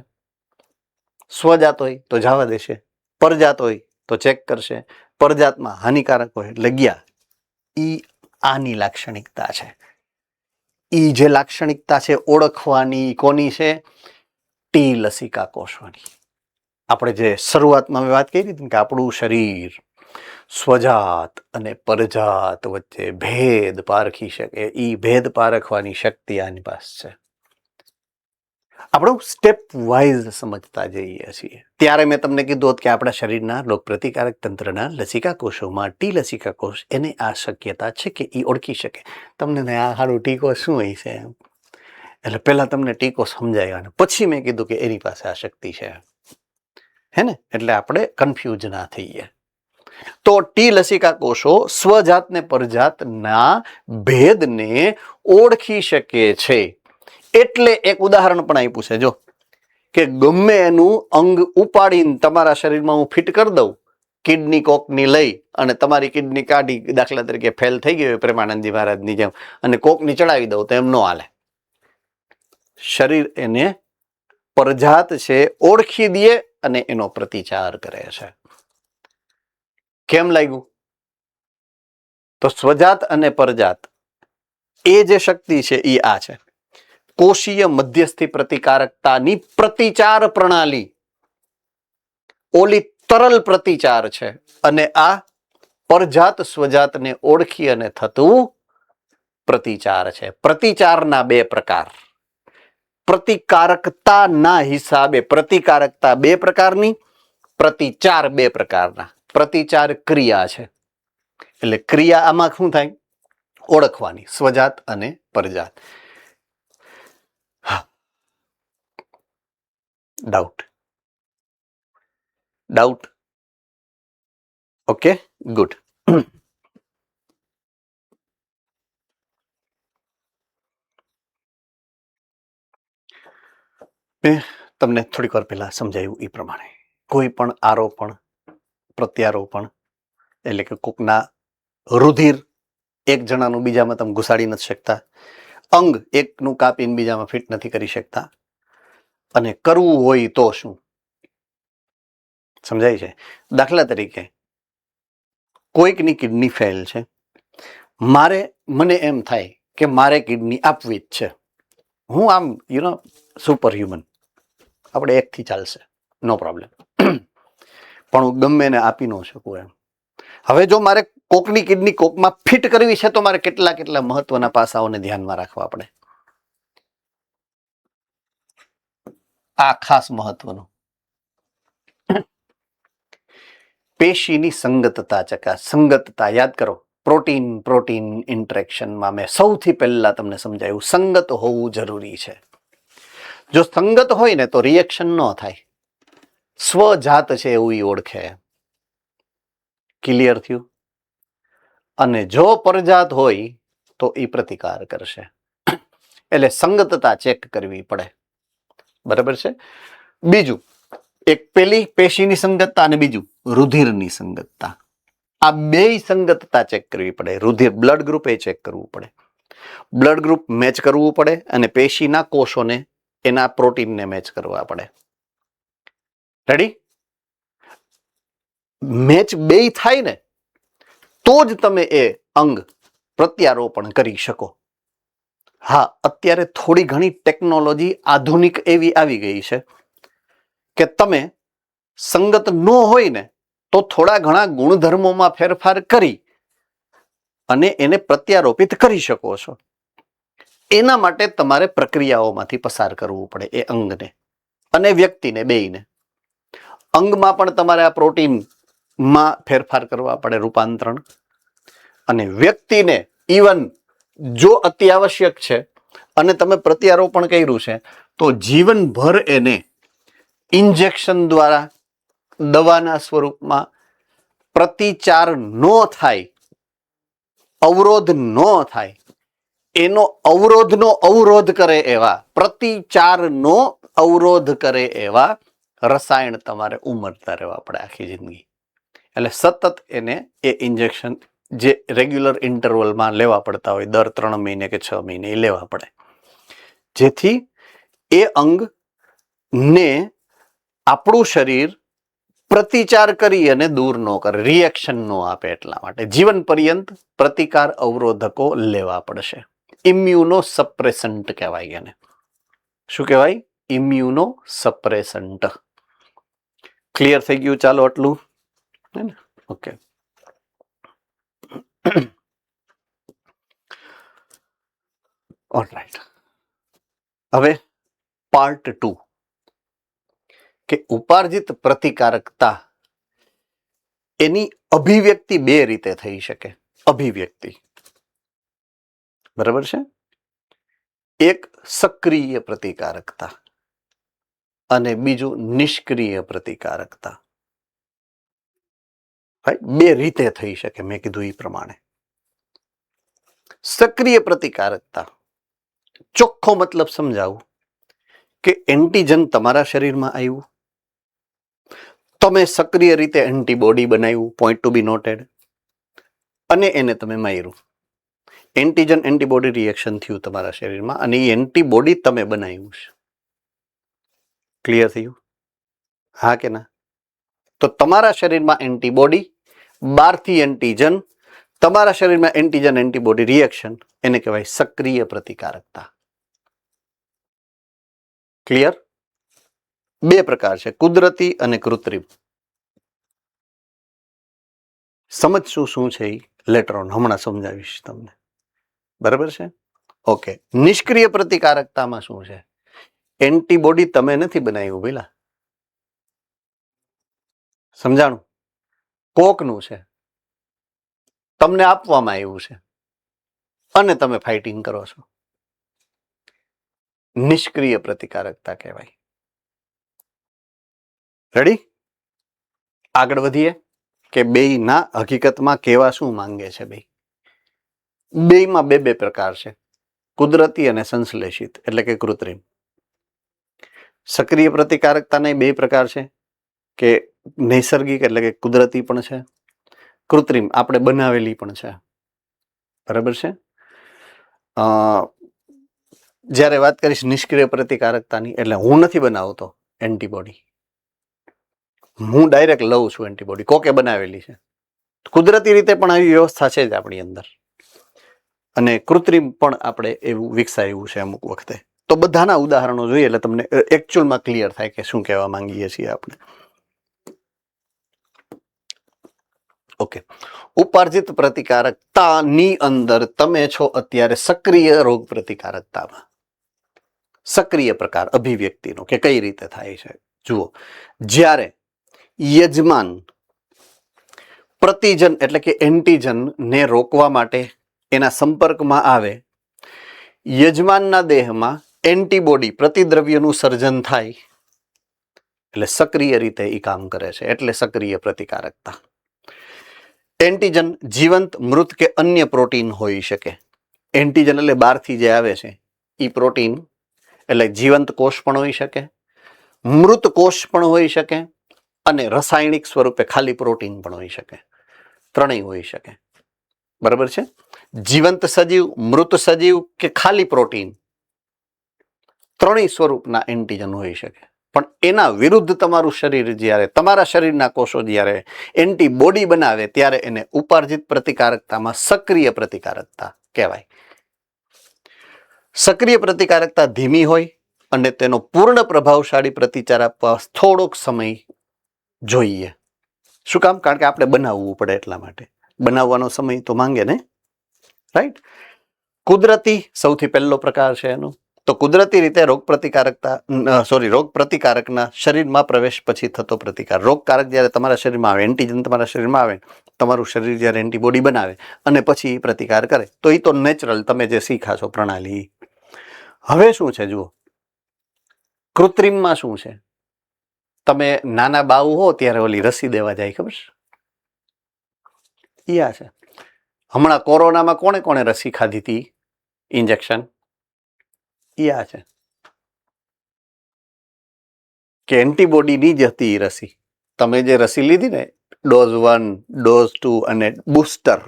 સ્વજાત હોય તો જવા દેશે, પરજાત હોય તો ચેક કરશે. પરજાતમાં હાનિકારક હોય એટલે ગયા. ઈ આની લાક્ષણિકતા છે. ઈ જે લાક્ષણિકતા છે ઓળખવાની કોની છે? ટી લસિકા કોષોની. આપણે જે શરૂઆતમાં વાત કરી હતી કે આપણું શરીર સ્વજાત અને પરજાત વચ્ચે ભેદ પારખી શકે, ઈ ભેદ પારખવાની શક્તિ આની પાસે છે. આપણું સ્ટેપ વાઇઝ સમજતા જઈએ છીએ. ત્યારે મેં તમને કીધું હતું કે આપણા શરીરના રોગપ્રતિકારક તંત્રના લસિકા કોષોમાં ટી લસિકા કોષ એને આ શક્યતા છે કે એ ઓળખી શકે. તમને આ સારું ટી કોષ શું હોય છે એમ, એટલે પહેલા તમને ટી કોષ સમજાય અને પછી મેં કીધું કે એની પાસે આ શક્તિ છે, હે ને? એટલે આપણે કન્ફ્યુઝ ના થઈએ. તો ટી લસિકા કોષો સ્વજાત ને પરજાતના ભેદને ઓળખી શકે છે. એટલે એક ઉદાહરણ પણ આપ્યું છે, જો કે ગમે એનું અંગ ઉપાડીને તમારા શરીરમાં હું ફિટ કરી દઉં, કિડની કોકની લઈ અને તમારી કિડની કાઢી, દાખલા તરીકે ફેલ થઈ ગઈ હોય પ્રેમાનંદજી મહારાજની જેમ, અને કોકની ચડાવી દઉં તો એમ ન હાલે. શરીર એને પરજાત છે ઓળખી દે અને એનો પ્રતિચાર કરે છે. કેમ લાગ્યું? તો સ્વજાત અને પરજાત એ જે શક્તિ છે એ આ છે, કોષીય મધ્યસ્થી પ્રતિકારકતાની પ્રતિચાર પ્રણાલી. ઓલી તરલ પ્રતિચાર છે અને આ પરજાત સ્વજાતને ઓળખી અને થતું પ્રતિચાર છે. પ્રતિચારના બે પ્રકાર. પ્રતિકારકતાના હિસાબે પ્રતિકારકતા બે પ્રકારની, પ્રતિચાર બે પ્રકારના. પ્રતિચાર ક્રિયા છે, એટલે ક્રિયા આમાં શું થાય? ઓળખવાની, સ્વજાત અને પરજાત. ડાઉટ? Okay, good. મેં તમને થોડીક વાર પહેલા સમજાવ્યું એ પ્રમાણે કોઈ પણ આરોપણ, પ્રત્યારોપણ એટલે કે કોકના રુધિર એક જણાનું બીજામાં તમે ઘુસાડી નથી શકતા, અંગ એકનું કાપીને બીજામાં ફિટ નથી કરી શકતા, અને કરવું હોય તો શું? સમજાય છે? દાખલા તરીકે કોઈકની કિડની ફેલ છે, મને એમ થાય કે મારે કિડની આપવી જ છે. હું આમ સુપર હ્યુમન, આપણે એકથી ચાલશે, નો પ્રોબ્લેમ, પણ હું ગમે એને આપી ન શકું એમ. હવે જો મારે કોકની કિડની કોકમાં ફિટ કરવી છે તો મારે કેટલા મહત્વના પાસાઓને ધ્યાનમાં રાખવા પડે. આ ખાસ મહત્વનું, પેશીની સંગતતા સંગતતા યાદ કરો. પ્રોટીન ઇન્ટરેક્શનમાં મેં સૌથી પહેલા તમને સમજાયું સંગત હોવું જરૂરી છે. જો સંગત હોય ને તો રિએક્શન ન થાય, સ્વજાત છે એવું ઓળખે. ક્લિયર થયું? અને જો પરજાત હોય તો એ પ્રતિકાર કરશે. એટલે સંગતતા ચેક કરવી પડે. બરાબર છે? બીજું, એક પેલી પેશીની સંગતતા અને બીજું રુધિરની સંગતતા. આ બે સંગતતા ચેક કરવી પડે. રુધિર બ્લડ ગ્રુપ એ ચેક કરવું પડે. બ્લડ ગ્રુપ મેચ કરવું પડે અને પેશીના કોષોને એના પ્રોટીનને મેચ કરવા પડે. રેડી? મેચ બે થાય ને તો જ તમે એ અંગ પ્રત્યારોપણ કરી શકો. હા, અત્યારે થોડી ઘણી ટેકનોલોજી આધુનિક એવી આવી ગઈ છે કે તમે સંગત ન હોય ને તો થોડા ઘણા ગુણધર્મોમાં ફેરફાર કરી અને એને પ્રત્યારોપિત કરી શકો છો. એના માટે તમારે પ્રક્રિયાઓમાંથી પસાર કરવું પડે એ અંગને અને વ્યક્તિને બેયને. અંગમાં પણ તમારે આ પ્રોટીનમાં ફેરફાર કરવા પડે, રૂપાંતરણ, અને વ્યક્તિને ઇવન જો અત્યાવશ્યક છે અને તમે પ્રત્યારોપણ કર્યું છે તો જીવનભર એને ઇન્જેક્શન દ્વારા, દવાના સ્વરૂપમાં પ્રતિચાર ન થાય, અવરોધ ન થાય, એનો અવરોધનો અવરોધ કરે એવા, પ્રતિચારનો અવરોધ કરે એવા રસાયણ તમારે ઉમરતા રહેવા પડે આખી જિંદગી. એટલે સતત એને એ ઇન્જેક્શન જે રેગ્યુલર ઇન્ટરવલમાં લેવા પડતા હોય, દર 3 મહિને કે 6 મહિને એ લેવા પડે, જેથી એ અંગને આપણું શરીર પ્રતિચાર કરી અને દૂર ન કરે, રિએક્શન ન આપે. એટલા માટે જીવન પર્યંત પ્રતિકાર અવરોધકો લેવા પડશે. ઇમ્યુનો સપ્રેસન્ટ કહેવાય એને. શું કહેવાય? ઇમ્યુનો સપ્રેસન્ટ. ક્લિયર થઈ ગયું? ચાલો આટલું, હે ને? ઓકે. ઓલરાઈટ. હવે પાર્ટ 2 કે ઉપાર્જિત પ્રતિકારકતા એની અભિવ્યક્તિ બે રીતે થઈ શકે. અભિવ્યક્તિ બરાબર છે. એક સક્રિય પ્રતિકારકતા અને બીજું નિષ્ક્રિય પ્રતિકારકતા. બે રીતે થઈ શકે. મેં કીધું એ પ્રમાણે સક્રિય પ્રતિકારકતા ચોખ્ખો મતલબ સમજાવું કે એન્ટીજન તમારા શરીરમાં આવ્યું, તમે સક્રિય રીતે એન્ટીબોડી બનાવ્યું, પોઈન્ટ ટુ બી નોટેડ, અને એને તમે માર્યું. એન્ટીજન એન્ટીબોડી રિએક્શન થયું તમારા શરીરમાં અને એ એન્ટીબોડી તમે બનાવ્યું છે. ક્લિયર થયું? હા કે ના? તો તમારા શરીરમાં એન્ટીબોડી, બહારથી એન્ટીજન, તમારા શરીરમાં એન્ટીજન એન્ટીબોડી રિએક્શન, એને કહેવાય સક્રિય પ્રતિકારકતા. ક્લિયર? બે પ્રકાર છે, કુદરતી અને કૃત્રિમ. સમજશું શું છે એ લેટર ઓન, હમણાં સમજાવીશ તમને. બરાબર છે? ઓકે. નિષ્ક્રિય પ્રતિકારકતામાં શું છે? એન્ટીબોડી તમે નથી બનાવ્યું પેલા, સમજાણું? કોકનું છે, તમને આપવામાં આવ્યું છે અને તમે ફાઇટિંગ કરો છો. નિષ્ક્રિય પ્રતિકારકતા કહેવાય. રેડી? આગળ વધીએ કે બેયના હકીકતમાં કેવા શું માંગે છે. બેયમાં બે પ્રકાર છે, કુદરતી અને સંશ્લેષિત એટલે કે કૃત્રિમ. સક્રિય પ્રતિકારકતાના બે પ્રકાર છે કે નૈસર્ગિક એટલે કે કુદરતી પણ છે, કૃત્રિમ આપણે બનાવેલી પણ છે. બરાબર છે? જ્યારે વાત કરીશ નિષ્ક્રિય પ્રતિકારકતાની, એટલે હું નથી બનાવતો એન્ટીબોડી, હું ડાયરેક્ટ લઉં છું એન્ટીબોડી, કોકે બનાવેલી છે. કુદરતી રીતે પણ આવી વ્યવસ્થા છે જ આપણી અંદર, અને કૃત્રિમ પણ આપણે એવું વિકસાવ્યું છે અમુક વખતે. તો બધાના ઉદાહરણો જોઈએ એટલે તમને એકચ્યુઅલમાં ક્લિયર થાય કે શું કહેવા માંગીએ છીએ આપણે. ઓકે. ઉપાર્જિત પ્રતિકારકતાની અંદર તમે છો અત્યારે સક્રિય રોગ પ્રતિકારકતામાં. સક્રિય પ્રકાર અભિવ્યક્તિનો કે કઈ રીતે થાય છે જુઓ. જ્યારે યજમાન પ્રતિજન એટલે કે એન્ટીજન ને રોકવા માટે એના સંપર્કમાં આવે, યજમાનના દેહમાં એન્ટીબોડી પ્રતિદ્રવ્યનું સર્જન થાય, એટલે સક્રિય રીતે એ કામ કરે છે, એટલે સક્રિય પ્રતિકારકતા. એન્ટીજન જીવંત, મૃત કે અન્ય પ્રોટીન હોઈ શકે. એન્ટીજન એટલે બહારથી જે આવે છે એ પ્રોટીન એટલે જીવંત કોષ પણ હોઈ શકે, મૃત કોષ પણ હોઈ શકે, અને રાસાયણિક સ્વરૂપે ખાલી પ્રોટીન પણ હોઈ શકે. ત્રણેય હોઈ શકે. બરાબર છે? જીવંત સજીવ, મૃત સજીવ કે ખાલી પ્રોટીન, ત્રણેય સ્વરૂપના એન્ટીજન હોઈ શકે. પણ એના વિરુદ્ધ તમારું શરીર જ્યારે, તમારા શરીરના કોષો જ્યારે એન્ટીબોડી બનાવે ત્યારે એને ઉપાર્જિત પ્રતિકારકતામાં સક્રિય પ્રતિકારકતા કહેવાય. સક્રિય પ્રતિકારકતા ધીમી હોય અને તેનો પૂર્ણ પ્રભાવશાળી પ્રતિચાર આપવા થોડોક સમય જોઈએ. શું કામ? કારણ કે આપણે બનાવવું પડે એટલા માટે. બનાવવાનો સમય તો માંગે ને, રાઈટ? કુદરતી સૌથી પહેલો પ્રકાર છે એનો. તો કુદરતી રીતે રોગ પ્રતિકારકના શરીરમાં પ્રવેશ પછી થતો પ્રતિકાર. રોગકારક જ્યારે તમારા શરીરમાં આવે, એન્ટીજન તમારા શરીરમાં આવે, તમારું શરીર જ્યારે એન્ટીબોડી બનાવે અને પછી પ્રતિકાર કરે, તો એ તો નેચરલ, તમે જે શીખા છો પ્રણાલી. હવે શું છે જુઓ, કૃત્રિમમાં શું છે? તમે નાના બાવ હો ત્યારે ઓલી રસી દેવા જાય, ખબર છે? આ છે. હમણાં કોરોનામાં કોણે કોણે રસી ખાધી હતી? ઇન્જેક્શન. આ છે કે એન્ટીબોડીની જ હતી રસી. તમે જે રસી લીધી ને, ડોઝ 1, ડોઝ 2 અને બુસ્ટર,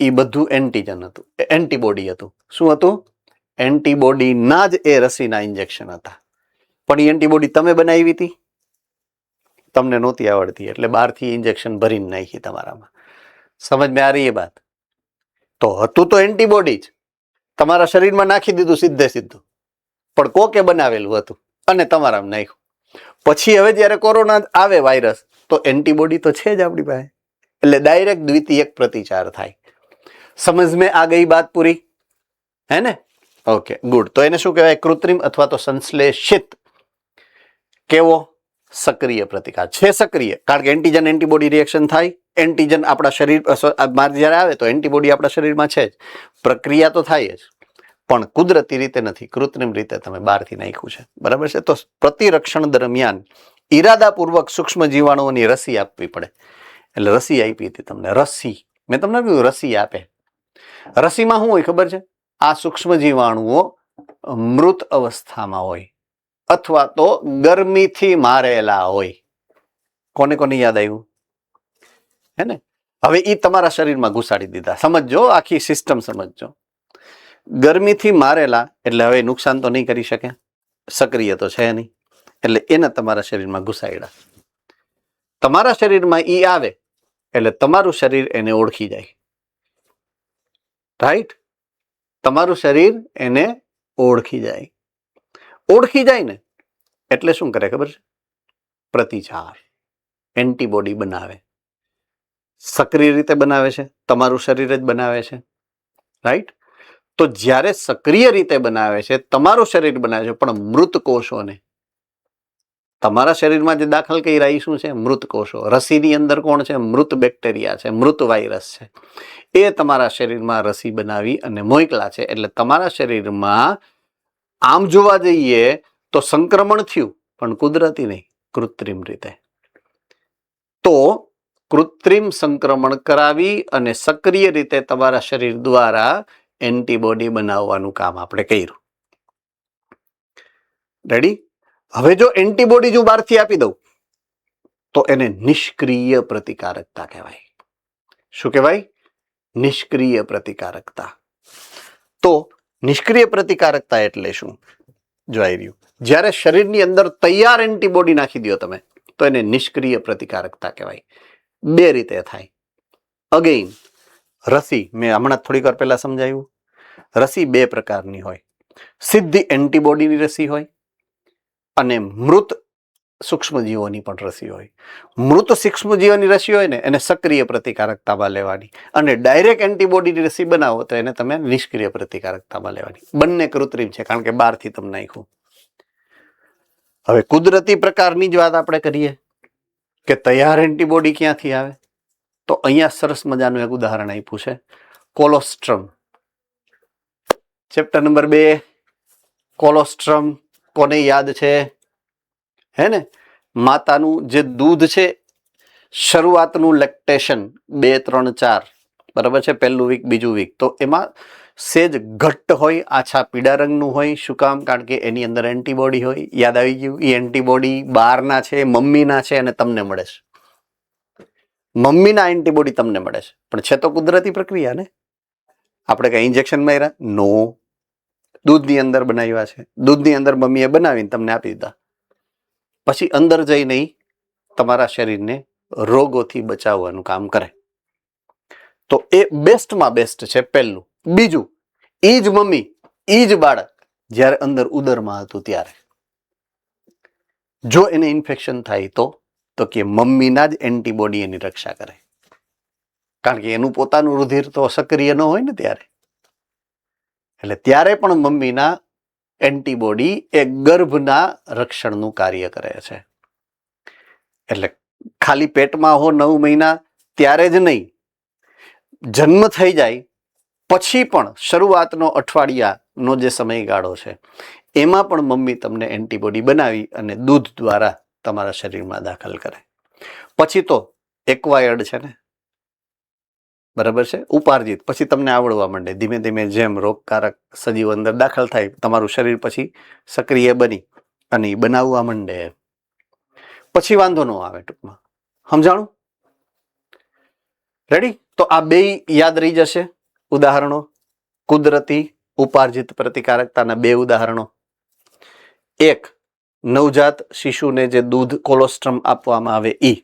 એ બધું એન્ટીજન હતું, એન્ટીબોડી હતું. શું હતું? એન્ટીબોડીના જ એ રસીના ઇન્જેક્શન હતા. પણ એ એન્ટીબોડી તમે બનાવી હતી, તમને નહોતી આવડતી, એટલે બહારથી ઇન્જેક્શન ભરીને નાખી તમારામાં. સમજ મેં આ રહી એ વાત? તો હતું તો એન્ટીબોડી જ, તમારા શરીરમાં નાખી દીધું સીધે સીધું, પણ કોકે બનાવેલું હતું અને તમારામાં નાખ્યું. પછી હવે જ્યારે કોરોના આવે વાયરસ, તો એન્ટીબોડી તો છે જ આપણી પાસે, એટલે ડાયરેક્ટ દ્વિતીયક પ્રતિચાર થાય. સમજ મેં આ ગઈ બાત પૂરી? હે ને? Okay, good. તો એને શું કહેવાય? કૃત્રિમ અથવા તો સંશ્લેષિત. કેવો? સક્રિય પ્રતિકાર છે. સક્રિય કારણ કે એન્ટીજન એન્ટીબોડી રિએક્શન થાય. એન્ટીજન આપણા શરીર જ્યારે આવે તો એન્ટીબોડી આપણા શરીરમાં છે જ. પ્રક્રિયા તો થાય જ, પણ કુદરતી રીતે નથી, કૃત્રિમ રીતે તમે બહારથી નાખ્યું છે. બરાબર છે. તો પ્રતિરક્ષણ દરમિયાન ઈરાદાપૂર્વક સૂક્ષ્મ જીવાણુઓની રસી આપવી પડે. એટલે રસી આપી હતી તમને. રસી મેં તમને કહ્યું રસી આપે. રસીમાં શું હોય ખબર છે? આ સૂક્ષ્મ જીવાણુઓ મૃત અવસ્થામાં હોય અથવા તો ગરમીથી મારેલા હોય. કોને કોને યાદ આવ્યું? હે ને? હવે એ તમારા શરીરમાં ઘુસાડી દીધા. સમજો, આખી સિસ્ટમ સમજો. ગરમીથી મારેલા એટલે હવે નુકસાન તો નહીં કરી શકે, સક્રિય તો છે નહીં, એટલે એને તમારા શરીરમાં ઘુસાડ્યા. તમારા શરીરમાં ઈ આવે એટલે તમારું શરીર એને ઓળખી જાય. રાઈટ? તમારું શરીર એને ઓળખી જાય. ઓળખી જાય ને એટલે શું કરે ખબર છે? પ્રતિચાર, એન્ટીબોડી બનાવે. સક્રિય રીતે બનાવે છે, તમારું શરીર જ બનાવે છે. રાઈટ? તો જ્યારે સક્રિય રીતે બનાવે છે, તમારું શરીર બનાવે છે, પણ મૃત કોષોને તમારા શરીરમાં જે દાખલ કરી રહી શું છે? મૃત કોષો. રસીની અંદર કોણ છે? મૃત બેક્ટેરિયા છે, મૃત વાયરસ છે. એ તમારા શરીરમાં રસી બનાવી અને મોકલા છે. એટલે તમારા શરીરમાં આમ જોવા જઈએ તો સંક્રમણ થયું, પણ કુદરતી નહીં, કૃત્રિમ રીતે. તો કૃત્રિમ સંક્રમણ કરાવી અને સક્રિય રીતે તમારા શરીર દ્વારા એન્ટીબોડી બનાવવાનું કામ આપણે કર્યું. રેડી? હવે જો એન્ટીબોડી જો બહારથી આપી દઉં તો એને નિષ્ક્રિય પ્રતિકારકતા કહેવાય. શું કહેવાય? નિષ્ક્રિય પ્રતિકારકતા. તો નિષ્ક્રિય પ્રતિકારકતા એટલે શું? જોઈ રહ્યું, જ્યારે શરીરની અંદર તૈયાર એન્ટીબોડી નાખી દો તમે તો એને નિષ્ક્રિય પ્રતિકારકતા કહેવાય. બે રીતે થાય. અગેઇન રસી મેં હમણાં થોડીક વાર પહેલા સમજાવ્યું. રસી બે પ્રકારની હોય. સીધી એન્ટીબોડીની રસી હોય અને મૃત સૂક્ષ્મજીવોની પણ રસી હોય. મૃત સૂક્ષ્મજીવોની રસી હોય ને એને સક્રિય પ્રતિકારકતામાં લેવાની, અને ડાયરેક્ટ એન્ટીબોડીની રસી બનાવો તો એને તમે નિષ્ક્રિય પ્રતિકારકતામાં લેવાની. બંને કૃત્રિમ છે કારણ કે બહારથી તમે નાખ્યું. હવે કુદરતી પ્રકારની જ વાત આપણે કરીએ કે તૈયાર એન્ટીબોડી ક્યાંથી આવે, તો અહીંયા સરસ મજાનું એક ઉદાહરણ આપ્યું છે. કોલોસ્ટ્રમ. Chapter number 2. કોલોસ્ટ્રમ કોને યાદ છે? હે ને? માતાનું જે દૂધ છે, શરૂઆતનું લેક્ટેશન 2, 3, 4 બરાબર છે, પહેલું વીક બીજું વીક, તો એમાં સેજ ઘટ્ટ હોય, આછા પીળા રંગનું હોય. શું કામ? કારણ કે એની અંદર એન્ટીબોડી હોય. યાદ આવી ગયું? એ એન્ટીબોડી બહારના છે, મમ્મીના છે, અને તમને મળે છે. મમ્મીના એન્ટીબોડી તમને મળે છે, પણ છે તો કુદરતી પ્રક્રિયા ને. આપણે કઈ ઇન્જેક્શન માર્યા? નો. દૂધની અંદર બનાવ્યા છે. દૂધની અંદર મમ્મીએ બનાવીને તમને આપી દીધા. પછી અંદર જઈને તમારા શરીરને રોગોથી બચાવવાનું કામ કરે. તો એ બેસ્ટમાં બેસ્ટ છે પહેલું. બીજું, એ જ મમ્મી, એ જ બાળક જ્યારે અંદર ઉદરમાં હતું ત્યારે જો એને ઇન્ફેક્શન થાય તો કે મમ્મીના જ એન્ટીબોડી એની રક્ષા કરે, કારણ કે એનું પોતાનું રુધિર તો સક્રિય ન હોય ને ત્યારે. એટલે ત્યારે પણ મમ્મીના એન્ટીબોડી એ ગર્ભના રક્ષણનું કાર્ય કરે છે. એટલે ખાલી પેટમાં હો 9 મહિના ત્યારે જ નહીં, જન્મ થઈ જાય પછી પણ શરૂઆતનો અઠવાડિયાનો જે સમયગાળો છે એમાં પણ મમ્મી તમને એન્ટીબોડી બનાવી અને દૂધ દ્વારા તમારા શરીરમાં દાખલ કરે. પછી તો એક્વાયર્ડ છે ને, બરાબર છે, ઉપાર્જિત. પછી તમને આવડવા માંડે ધીમે ધીમે, જેમ રોગકારક સજીવ અંદર દાખલ થાય તમારું શરીર પછી સક્રિય બની અને એ બનાવવા માંડે. પછી વાંધો ન આવે. ટૂંકમાં સમજાણું? રેડી? તો આ બે યાદ રહી જશે ઉદાહરણો. કુદરતી ઉપાર્જિત પ્રતિકારકતાના 2 ઉદાહરણો. એક, નવજાત શિશુને જે દૂધ કોલોસ્ટ્રમ આપવામાં આવે ઈ,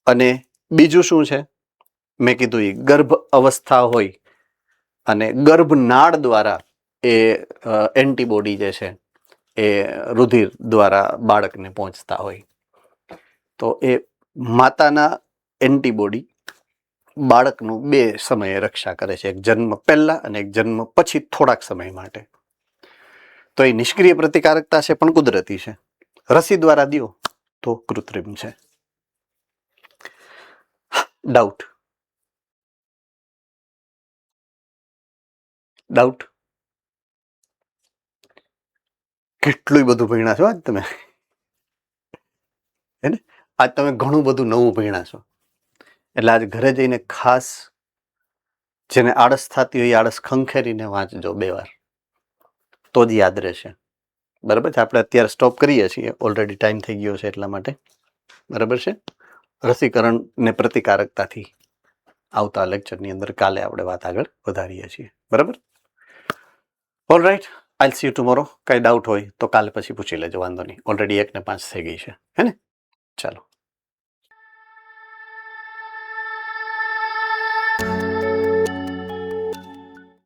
અને બીજું શું છે મેં કીધું એ ગર્ભ અવસ્થા હોય અને ગર્ભનાળ દ્વારા એ એન્ટીબોડી જે છે એ રુધિર દ્વારા બાળકને પહોંચતા હોય. તો એ માતાના એન્ટીબોડી બાળકનું બે સમયે રક્ષા કરે છે, એક જન્મ પહેલા અને એક જન્મ પછી થોડાક સમય માટે. તો એ નિષ્ક્રિય પ્રતિકારકતા છે પણ કુદરતી છે. રસી દ્વારા દો તો કૃત્રિમ છે. ડાઉટ ડાઉટ કેટલું બધું ભણ્યા છો આજ તમે, હે ને? આજ તમે ઘણું બધું નવું ભણ્યા છો. એટલે આજ ઘરે જઈને ખાસ જેને આળસ થતી હોય આળસ ખંખેરીને વાંચજો 2 વાર, તો જ યાદ રહેશે. બરાબર છે? આપણે અત્યારે સ્ટોપ કરીએ છીએ, ઓલરેડી ટાઈમ થઈ ગયો છે એટલા માટે. બરાબર છે? રસીકરણ ને પ્રતિકારકતાથી આવતા લેક્ચરની અંદર કાલે આપણે વાત આગળ વધારીએ છીએ. બરાબર? All right, I'll C you tomorrow. કાંઈ ડાઉટ હોય તો કાલે પછી પૂછી લેજો, વાંધો નહીં. ઓલરેડી 1:05 થઈ ગઈ છે, હે ને? ચાલો.